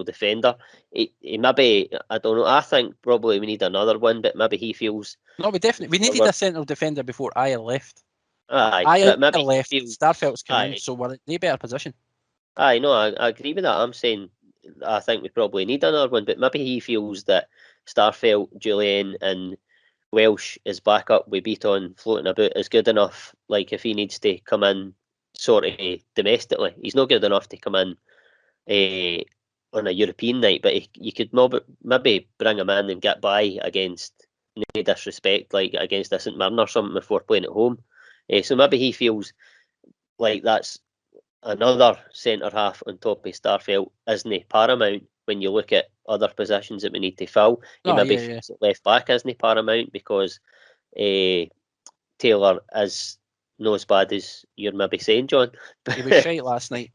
defender. He maybe, I don't know. I think probably we need another one, but maybe he feels. No, we needed a central defender before Aya left. Aya left. Starfelt's come in, so we're in a better position. I agree with that. I'm saying I think we probably need another one, but maybe he feels that Starfelt, Julian, and Welsh is back up with Beaton floating about is good enough. Like if he needs to come in sort of domestically, he's not good enough to come in on a European night, but you could maybe bring him in and get by against, no disrespect, like against a St Mirren or something if we're playing at home. So maybe he feels like that's another centre half on top of Starfelt isn't paramount when you look at other positions that we need to fill. He feels that left back isn't paramount because Taylor is not as bad as you're maybe saying, John. He was shite last night.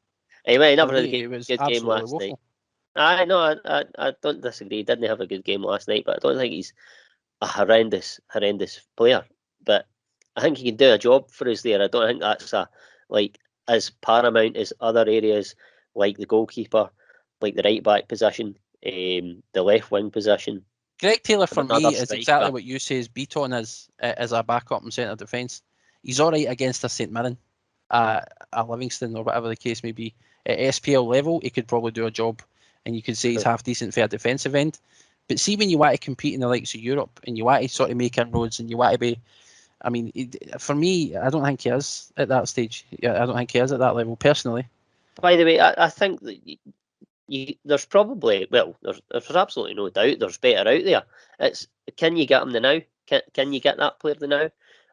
He might never had a good game last night. I don't disagree. He didn't have a good game last night, but I don't think he's a horrendous player. But I think he can do a job for us there. I don't think that's as paramount as other areas like the goalkeeper, like the right back position, the left wing position. Greg Taylor for me is exactly what you say. Beaton is as a backup in centre defence. He's all right against a St Mirren, a Livingston or whatever the case may be. At SPL level, he could probably do a job, and you could say he's half decent for a defensive end. But see, when you want to compete in the likes of Europe and you want to sort of make inroads and you want to be, I mean, for me, I don't think he is at that stage. I don't think he is at that level personally. By the way, I think that there's probably, there's absolutely no doubt there's better out there. It's, can you get them the now? Can you get that player the now?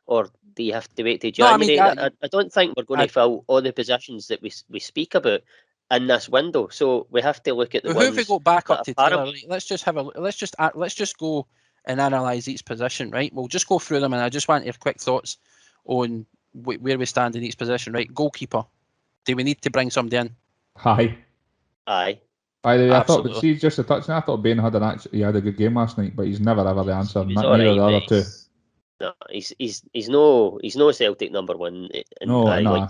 Or do you have to wait till January? No, I don't think we're going to fill all the positions that we speak about in this window. So we have to look at the ones. Who have we got back up to Taylor? Let's just go and analyse each position, right? We'll just go through them, and I just want your quick thoughts on where we stand in each position, right? Goalkeeper. Do we need to bring somebody in? Aye. By the way, Absolutely. I thought, see, just a touch. I thought Bain had a good game last night, but he's never ever the answer. Neither the other two. No, he's no Celtic number one. No.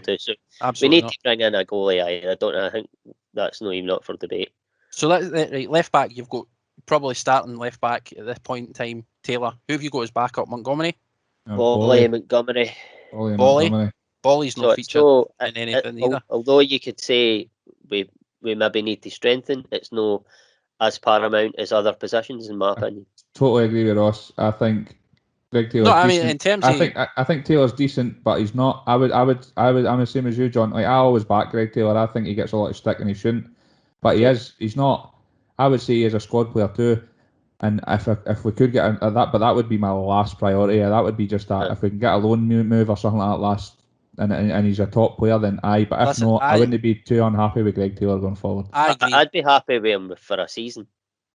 Two, so we need to bring in a goalie. I think that's not even up for debate. So right, left back, you've got probably starting left back at this point in time. Taylor. Who have you got as backup? Montgomery. Bolly, Montgomery. Bolly's no feature in anything either. Although you could say we maybe need to strengthen, it's no as paramount as other positions, in my opinion. Totally agree with Ross. I think Greg Taylor's decent. I mean, in terms I think Taylor's decent, but he's not. I'm the same as you, John. Like, I always back Greg Taylor. I think he gets a lot of stick and he shouldn't, but he's not. I would say he is a squad player too. And if we could get that, but that would be my last priority. That would be just that. If we can get a loan move or something like that last, and he's a top player, then aye. But if not, I wouldn't be too unhappy with Greg Taylor going forward. I agree. I'd be happy with him for a season.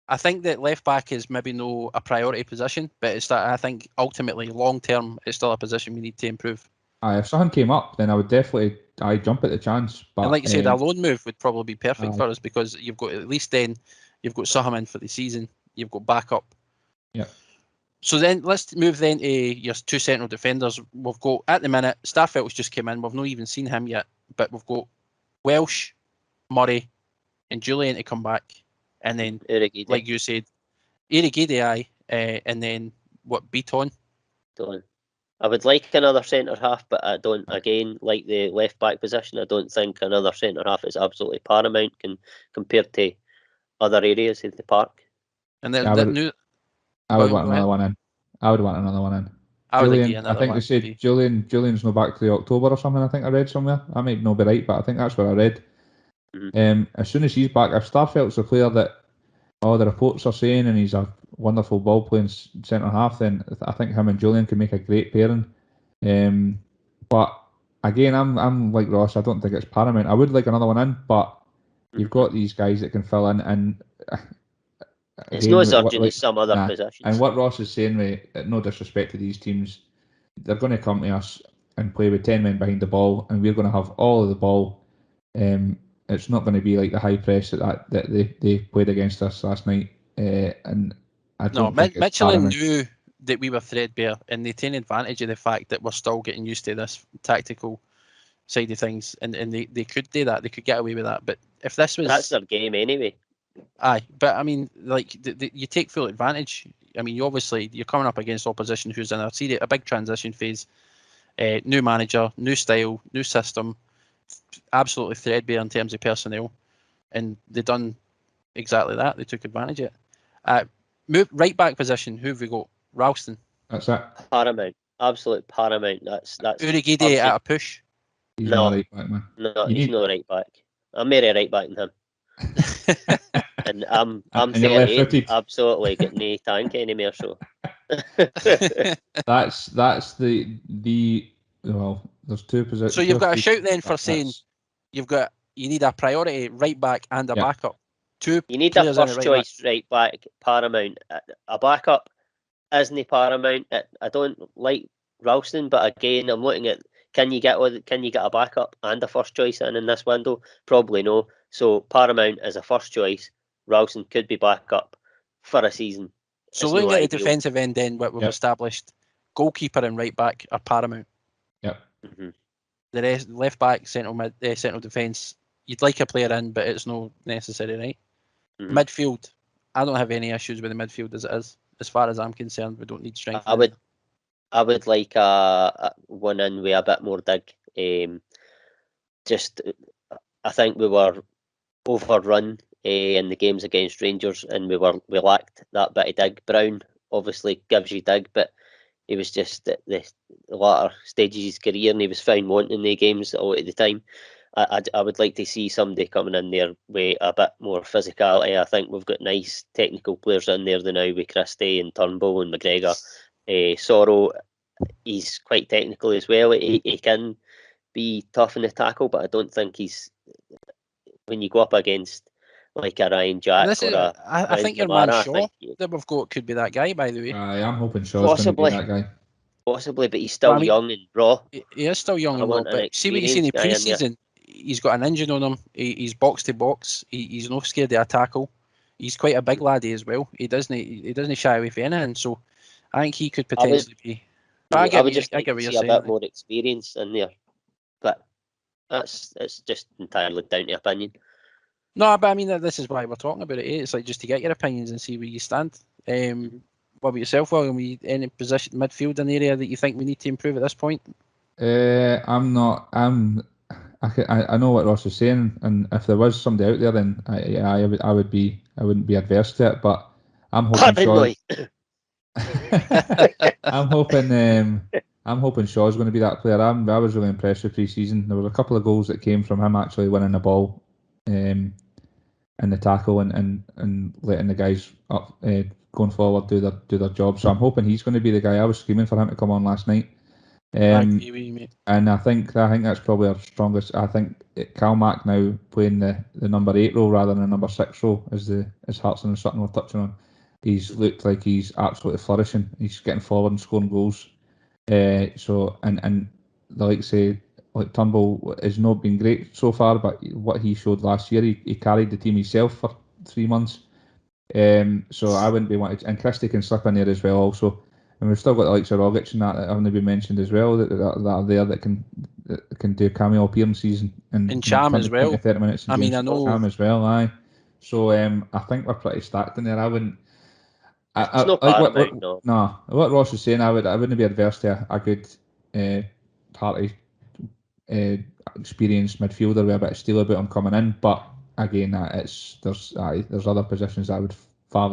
I think that left back is maybe no a priority position, but it's that I think ultimately long term it's still a position we need to improve. Aye, if something came up, then I would definitely jump at the chance. But and like you said, a loan move would probably be perfect for us because you've got at least then you've got Suham in for the season, you've got backup. Yeah. So then let's move then to your two central defenders. We've got at the minute Starfelt's just came in. We've not even seen him yet, but we've got Welsh, Murray, and Julian to come back, and then like you said, Irrigidi, and then what Beaton. I would like another centre half, but I don't. Again, like the left back position, I don't think another centre half is absolutely paramount compared to other areas of the park. And I would want another one in. I think they said Julian's no back to the October or something. I think I read somewhere. I might not be right, but I think that's what I read. Mm-hmm. As soon as he's back, if Starfelt's the player that all the reports are saying, and he's a wonderful ball playing centre half, then I think him and Julian can make a great pairing. But again, I'm like Ross. I don't think it's paramount. I would like another one in, but you've got these guys that can fill in, and it's no as urgent as some other positions. And what Ross is saying, with no disrespect to these teams, they're going to come to us and play with 10 men behind the ball, and we're going to have all of the ball. It's not going to be like the high press that they played against us last night. And I don't think Midtjylland knew that we were threadbare, and they take advantage of the fact that we're still getting used to this tactical side of things, and they could do that. They could get away with that. But if this was... That's their game anyway. Aye, but I mean, like, you take full advantage. I mean, you're coming up against opposition who's in a big transition phase. New manager, new style, new system, absolutely threadbare in terms of personnel, and they done exactly that. They took advantage of it. Right back position. Who have we got? Ralston. That's it. Paramount, absolute paramount. That's Urrigidi at a push. He's not right back, man. No, he's not right back. I'm more right back than him. And I'm And you're left 38, footed. absolutely got no tank anymore. So That's the well. There's two positions. So you've got a shout then for saying you need a priority right back and a backup. Two you need a players in first right choice right back, paramount. A backup isn't paramount. I don't like Ralston, but again, I'm looking at can you get a backup and a first choice in this window? Probably no. So paramount is a first choice. Ralston could be backup for a season. So looking at the defensive end, then what we've established, goalkeeper and right back are paramount. Yep. Mm-hmm. The rest, left back, central defence, you'd like a player in, but it's not necessary, right? Mm-hmm. Midfield, I don't have any issues with the midfield as it is. As far as I'm concerned, we don't need strength. I would like a one in with a bit more dig. I think we were overrun in the games against Rangers, and we lacked that bit of dig. Brown obviously gives you dig, but he was just at the latter stages of his career, and he was found wanting in the games all at the time. I would like to see somebody coming in there with a bit more physicality. I think we've got nice technical players in there now with Christie and Turnbull and McGregor. Sorrow, he's quite technical as well. He can be tough in the tackle, but I don't think he's, when you go up against like a Ryan Jack I think your man Shaw that we've got could be that guy, by the way. I'm hoping Shaw's going to be that guy. Possibly, but he's still young and raw. He is still young and raw, but see what you see in the pre-season. He's got an engine on him. He's box to box. He's not scared of a tackle. He's quite a big laddie as well. He doesn't shy away from anything. So I think he could potentially be. I would just like to see a bit more experience in there, but it's just entirely down to opinion. No, but I mean this is why we're talking about it. It's like just to get your opinions and see where you stand. What about yourself, William? Any position midfield in the area that you think we need to improve at this point? I know what Ross is saying, and if there was somebody out there, then I wouldn't be adverse to it. But I'm hoping I'm hoping Shaw's going to be that player. I was really impressed with pre-season. There was a couple of goals that came from him actually winning the ball, in the tackle and letting the guys up going forward do their job. So I'm hoping he's going to be the guy. I was screaming for him to come on last night. And I think that's probably our strongest. I think Calmac now playing the number 8 role rather than the number 6 role as Hartson and Sutton were touching on. He's looked like he's absolutely flourishing. He's getting forward and scoring goals. So like Turnbull has not been great so far, but what he showed last year, he carried the team himself for 3 months. So I wouldn't be wanting, and Christie can slip in there as well also. And we've still got the likes of Rogic and that haven't been mentioned as well, that are there that can do cameo appearances and Charm as well. 20, 30 minutes. I know Charm as well, aye. So I think we're pretty stacked in there. I wouldn't. What Ross was saying, I wouldn't be adverse to a good party experienced midfielder with a bit of steel about him coming in. But again, there's other positions that I would far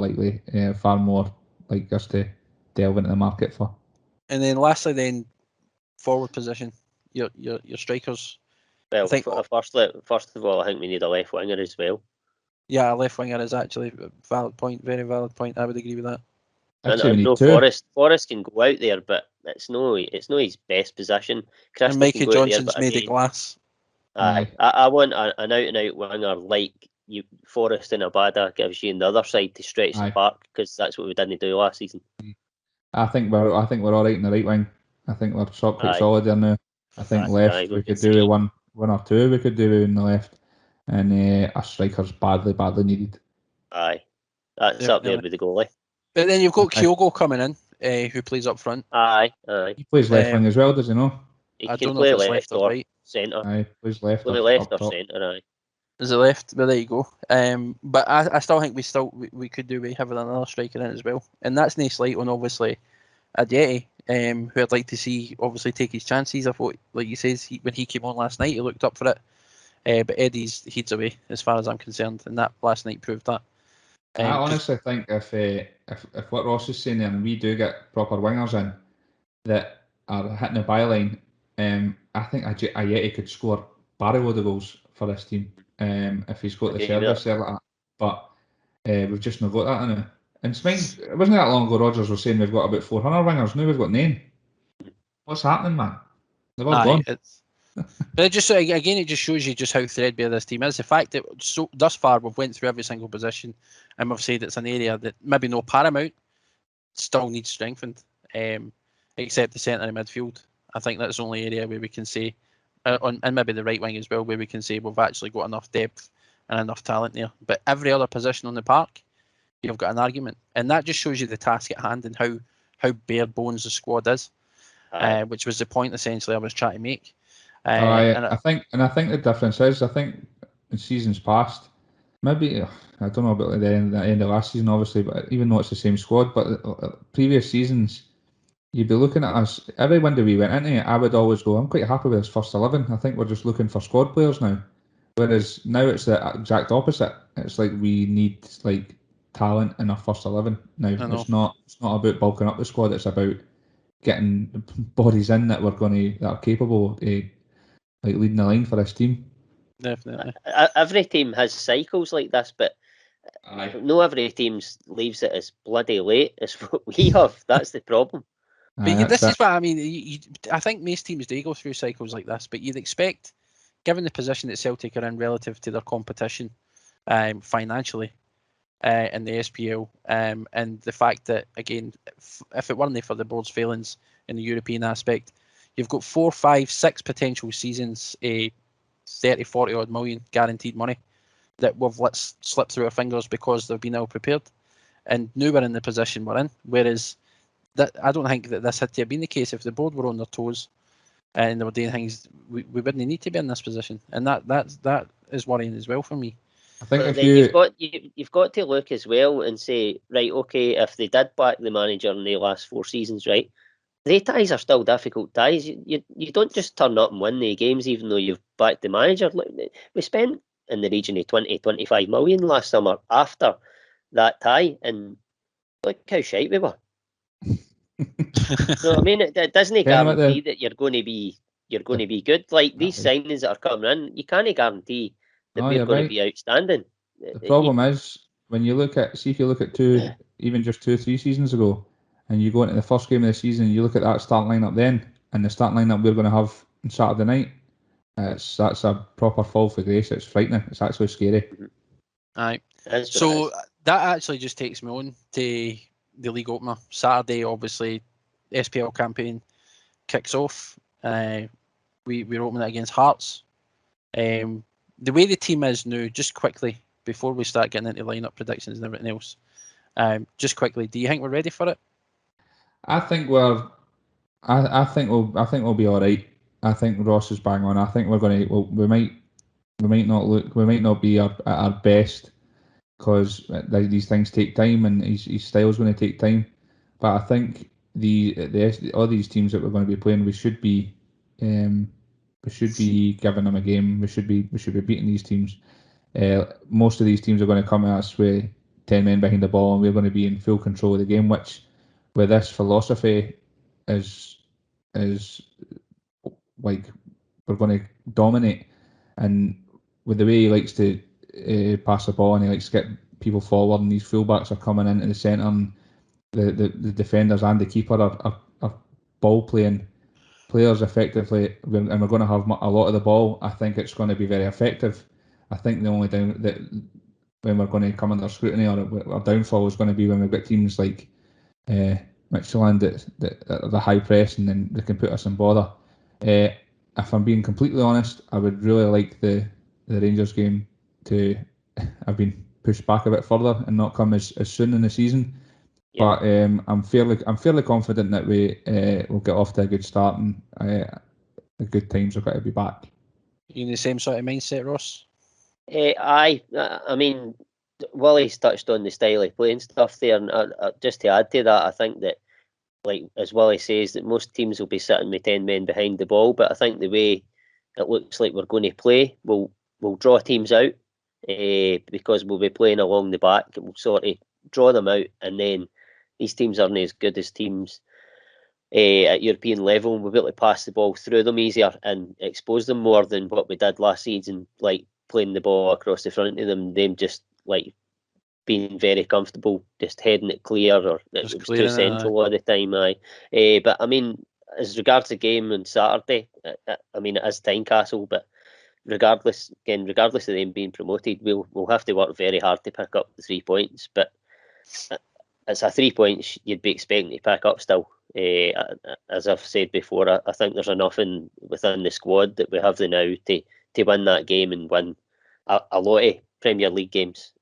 more like us to delve into the market for. And then lastly, forward position, your strikers. Well, first of all, I think we need a left winger as well. Yeah, a left winger is actually a valid point, very valid point. I would agree with that. Forrest can go out there, but it's no his best position. And Mikey Johnson's made of glass. I want an out-and-out winger like Forrest and Abada gives you on the other side to stretch the park, because that's what we didn't do last season. I think we're all right in the right wing. I think we're quite solid there now. I think left we could do one or two. We could do in the left, and a striker's badly needed. Aye, that's up there with the goalie. But then you've got Kyogo coming in, who plays up front. Aye. He plays left wing as well, does he know? He can play left or right. Centre. Aye, plays left. Play left or centre. Aye. Is it left? Well, there you go. But I still think we could do with having another striker in as well, and that's no slight on obviously Adjeti, who I'd like to see obviously take his chances. I thought, like you says, when he came on last night, he looked up for it. But Eddie's heads away as far as I'm concerned, and that last night proved that. I honestly think if what Ross is saying there, and we do get proper wingers in that are hitting the byline, I think Ajeti could score barrel load of goals for this team. if he's got the Okay, service there like that. But we've just not got that now. And it wasn't that long ago Rodgers was saying we've got about 400 wingers. Now we've got 9. What's happening, man? They've all gone. But it just shows you just how threadbare this team is. The fact that thus far we've went through every single position and we've said it's an area that maybe no paramount, still needs strengthened, except the centre of midfield. I think that's the only area where we can say, and maybe the right wing as well, where we can say we've actually got enough depth and enough talent there. But every other position on the park, you've got an argument, and that just shows you the task at hand and how bare bones the squad is, which was the point essentially I was trying to make. I think the difference is, I think in seasons past, maybe I don't know about the end of last season, obviously, but even though it's the same squad, but previous seasons, you'd be looking at us every window we went into. I would always go, I'm quite happy with this first 11. I think we're just looking for squad players now. Whereas now it's the exact opposite. It's like we need like talent in our first 11 now. It's not about bulking up the squad. It's about getting bodies in that are capable of like leading the line for this team. Definitely. Every team has cycles like this, but no every team leaves it as bloody late as what we have. That's the problem. But this is what I mean. I think most teams do go through cycles like this, but you'd expect, given the position that Celtic are in relative to their competition financially in the SPL, and the fact that, again, if it weren't for the board's failings in the European aspect, you've got 4, 5, 6 potential seasons, 30, 40 odd million guaranteed money that we've let slip through our fingers because they've been ill prepared. And now we're in the position we're in. Whereas I don't think that this had to have been the case. If the board were on their toes and they were doing things, we wouldn't need to be in this position. And that is worrying as well for me. I think if you've got to look as well and say, right, okay, if they did back the manager in the last 4 seasons, right, the ties are still difficult ties. You don't just turn up and win the games even though you've backed the manager. We spent in the region of 20, 25 million last summer after that tie, and look how shite we were. I mean, it doesn't guarantee that you're going to be good. Like these signings that are coming in, you can't guarantee that we're going to be outstanding. The problem is when you look at 2-3 seasons ago, and you go into the first game of the season, you look at that start lineup then, and the start lineup we're going to have on Saturday night. That's a proper fall for grace. It's frightening. It's actually scary. Aye. So that actually just takes me on to the league opener. Saturday, obviously, SPL campaign kicks off. We're opening it against Hearts. The way the team is now, just quickly, before we start getting into lineup predictions and everything else, just quickly, do you think we're ready for it? I think we'll be all right. I think Ross is bang on. I think we're going to. We might not be at our best because these things take time and his style's going to take time. But I think all these teams that we're going to be playing, we should be giving them a game. We should be beating these teams. Most of these teams are going to come at us with 10 men behind the ball, and we're going to be in full control of the game, which with this philosophy is like we're going to dominate. And with the way he likes to pass the ball and he likes to get people forward, and these fullbacks are coming into the centre, and the defenders and the keeper are ball playing players effectively, and we're going to have a lot of the ball. I think it's going to be very effective. I think the only down that when we're going to come under scrutiny or our downfall is going to be when we've got teams like Midtjylland that the high press and then they can put us in bother. If I'm being completely honest, I would really like the Rangers game to have been pushed back a bit further and not come as soon in the season. Yeah. But I'm fairly confident that we will get off to a good start, and the good times are going to be back. You in the same sort of mindset, Ross? I mean, Willie's touched on the style of playing stuff there, and just to add to that, I think that, like as Willie says, that most teams will be sitting with 10 men behind the ball, but I think the way it looks like we're going to play will draw teams out because we'll be playing along the back. It will sort of draw them out, and then these teams aren't as good as teams at European level, and we'll be able to pass the ball through them easier and expose them more than what we did last season, like playing the ball across the front of them just like being very comfortable, just heading it clear, or it was too central all the time. But I mean, as regards the game on Saturday, I mean, it is Tynecastle, but regardless of them being promoted, we'll have to work very hard to pick up the 3 points. But it's a 3 points you'd be expecting to pick up still. As I've said before, I think there's enough within the squad that we have the now to win that game and win a lot of Premier League games.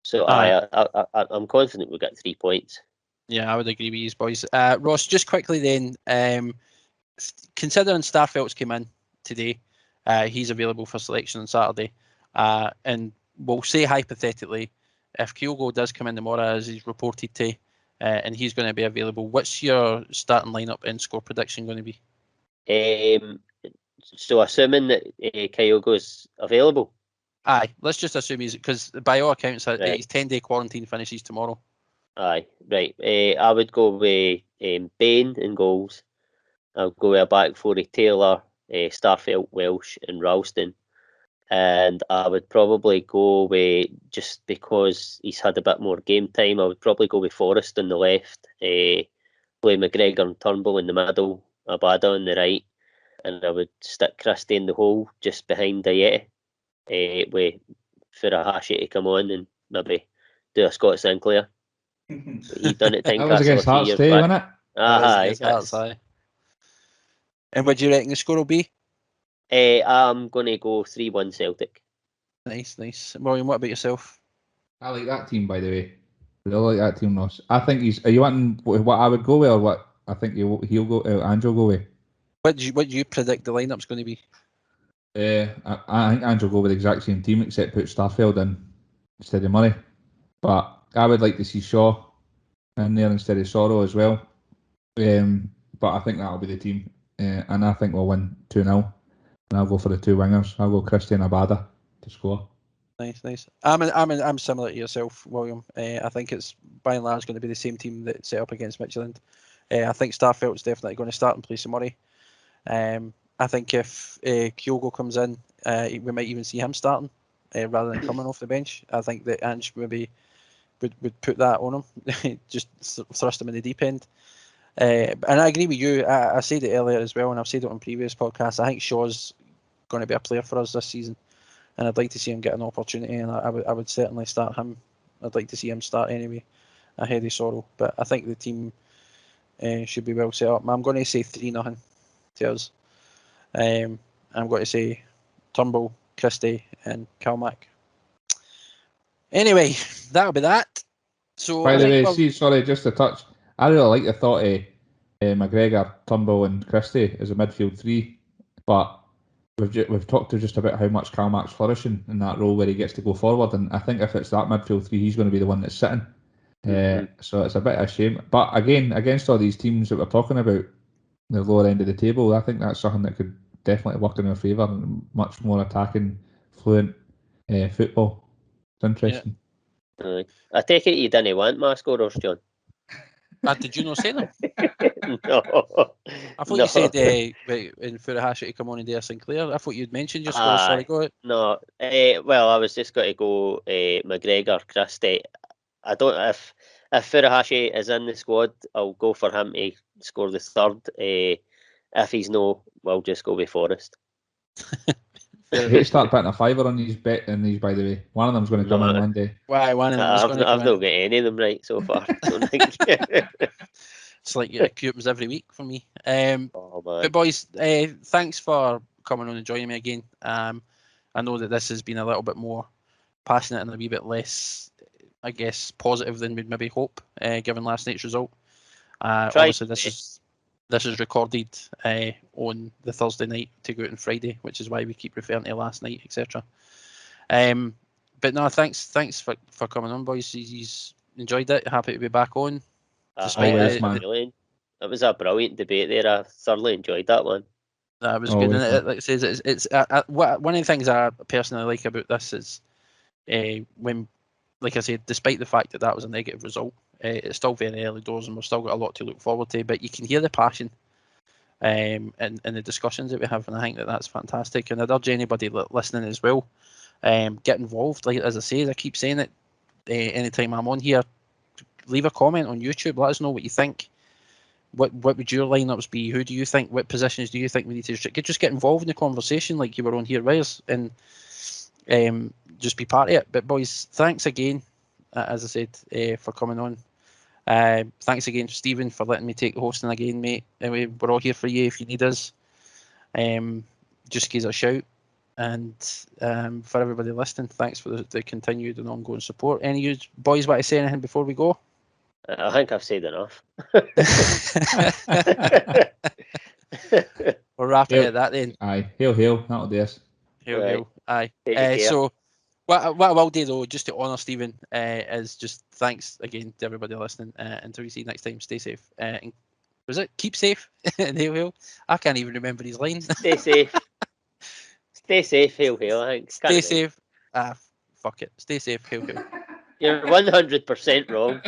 So I'm confident we'll get 3 points. Yeah, I would agree with you boys. Ross, just quickly then, considering Starfelt's came in today, he's available for selection on Saturday. And we'll say hypothetically, if Kyogo does come in tomorrow as he's reported to, and he's going to be available, what's your starting lineup and score prediction going to be? So assuming that Kyogo's available. Aye, let's just assume he's, because by all accounts, his 10-day quarantine finishes tomorrow. Aye, right. I would go with Bain in goals. I'll go with a back four of Taylor, Starfelt, Welsh and Ralston. And I would probably go with, just because he's had a bit more game time, I would probably go with Forrest on the left, play McGregor and Turnbull in the middle, Abada on the right, and I would stick Christie in the hole just behind Diete, with Furuhashi to come on and maybe do a Scott Sinclair. He done it. That was against Hearts Day, wasn't it? Aye. And what do you reckon the score will be? I'm going to go 3-1 Celtic. Nice. William, what about yourself? I like that team, by the way. I really like that team, Ross. I think are you wanting what I would go with, or what I think he'll go, Andrew go with? What do you predict the lineup's going to be? I think Andrew will go with the exact same team, except put Starfelt in instead of Murray. But I would like to see Shaw in there instead of Sorrow as well. But I think that'll be the team. And I think we'll win 2-0. And I'll go for the two wingers. I'll go Christie and Abada to score. Nice. I'm similar to yourself, William. I think it's by and large going to be the same team that set up against Midtjylland. I think Starfelt's definitely going to start in place of Murray. I think if Kyogo comes in, we might even see him starting rather than coming off the bench. I think that Ange maybe would put that on him, just thrust him in the deep end. And I agree with you. I said it earlier as well, and I've said it on previous podcasts. I think Shaw's going to be a player for us this season, and I'd like to see him get an opportunity, and I would certainly start him. I'd like to see him start anyway, ahead of Sorrow. But I think the team should be well set up. I'm going to say 3-0 to us. I'm going to say Turnbull, Christie and Kalmack. Anyway, that'll be that. So, by the way, sorry, just a touch. I really like the thought of McGregor, Turnbull and Christie as a midfield three, but we've talked just about how much Kalmack's flourishing in that role where he gets to go forward, and I think if it's that midfield three, he's going to be the one that's sitting. So it's a bit of a shame. But again, against all these teams that we're talking about, the lower end of the table, I think that's something that could definitely work in our favour, and much more attacking, fluent football. It's interesting. Yeah. I take it you didn't want my scorers, John. Did you not say them? No. I thought you said in Furuhashi to come on and do a Sinclair. I thought you'd mentioned your scores. Sorry, go ahead. No, well, I was just going to go McGregor, Christie. I don't. If Furuhashi is in the squad, I'll go for him to score the third. If he's no, we'll just go with Forrest. They start putting a fiver on these by the way. One of them's going to come in one day. Why? One of them is going to come in. I've not got any of them right so far. It's like coupons every week for me. But boys, thanks for coming on and joining me again. I know that this has been a little bit more passionate and a wee bit less, I guess, positive than we'd maybe hope, given last night's result. Obviously, this is recorded on the Thursday night to go out on Friday, which is why we keep referring to last night, etc. But no, thanks for coming on, boys. He's enjoyed it. Happy to be back on. It was a brilliant debate there. I thoroughly enjoyed that one. That was good. And like I says, it's one of the things I personally like about this is when, like I said, despite the fact that was a negative result, it's still very early doors and we've still got a lot to look forward to. But you can hear the passion and the discussions that we have, and I think that's fantastic. And I'd urge anybody listening as well, get involved. Like as I say, as I keep saying it, anytime I'm on here, leave a comment on YouTube. Let us know what you think. What would your lineups be? Who do you think? What positions do you think we need to just get involved in the conversation, like you were on here, Ryers, and just be part of it. But boys, thanks again, as I said, for coming on. Thanks again, Stephen, for letting me take the hosting again, mate. We're all here for you if you need us. Just give us a shout. And for everybody listening, thanks for the continued and ongoing support. Any of you boys want to say anything before we go? I think I've said enough. We'll wrap it at that then. Aye, hail, that'll do us. Hail. Aye. Take So what I will do though, just to honour Stephen, is just thanks again to everybody listening. Until we see you next time, stay safe. And was it keep safe? And hail. I can't even remember his lines. Stay safe. Stay safe, hail. I think. Stay safe. Fuck it. Stay safe, hail. You're 100% wrong.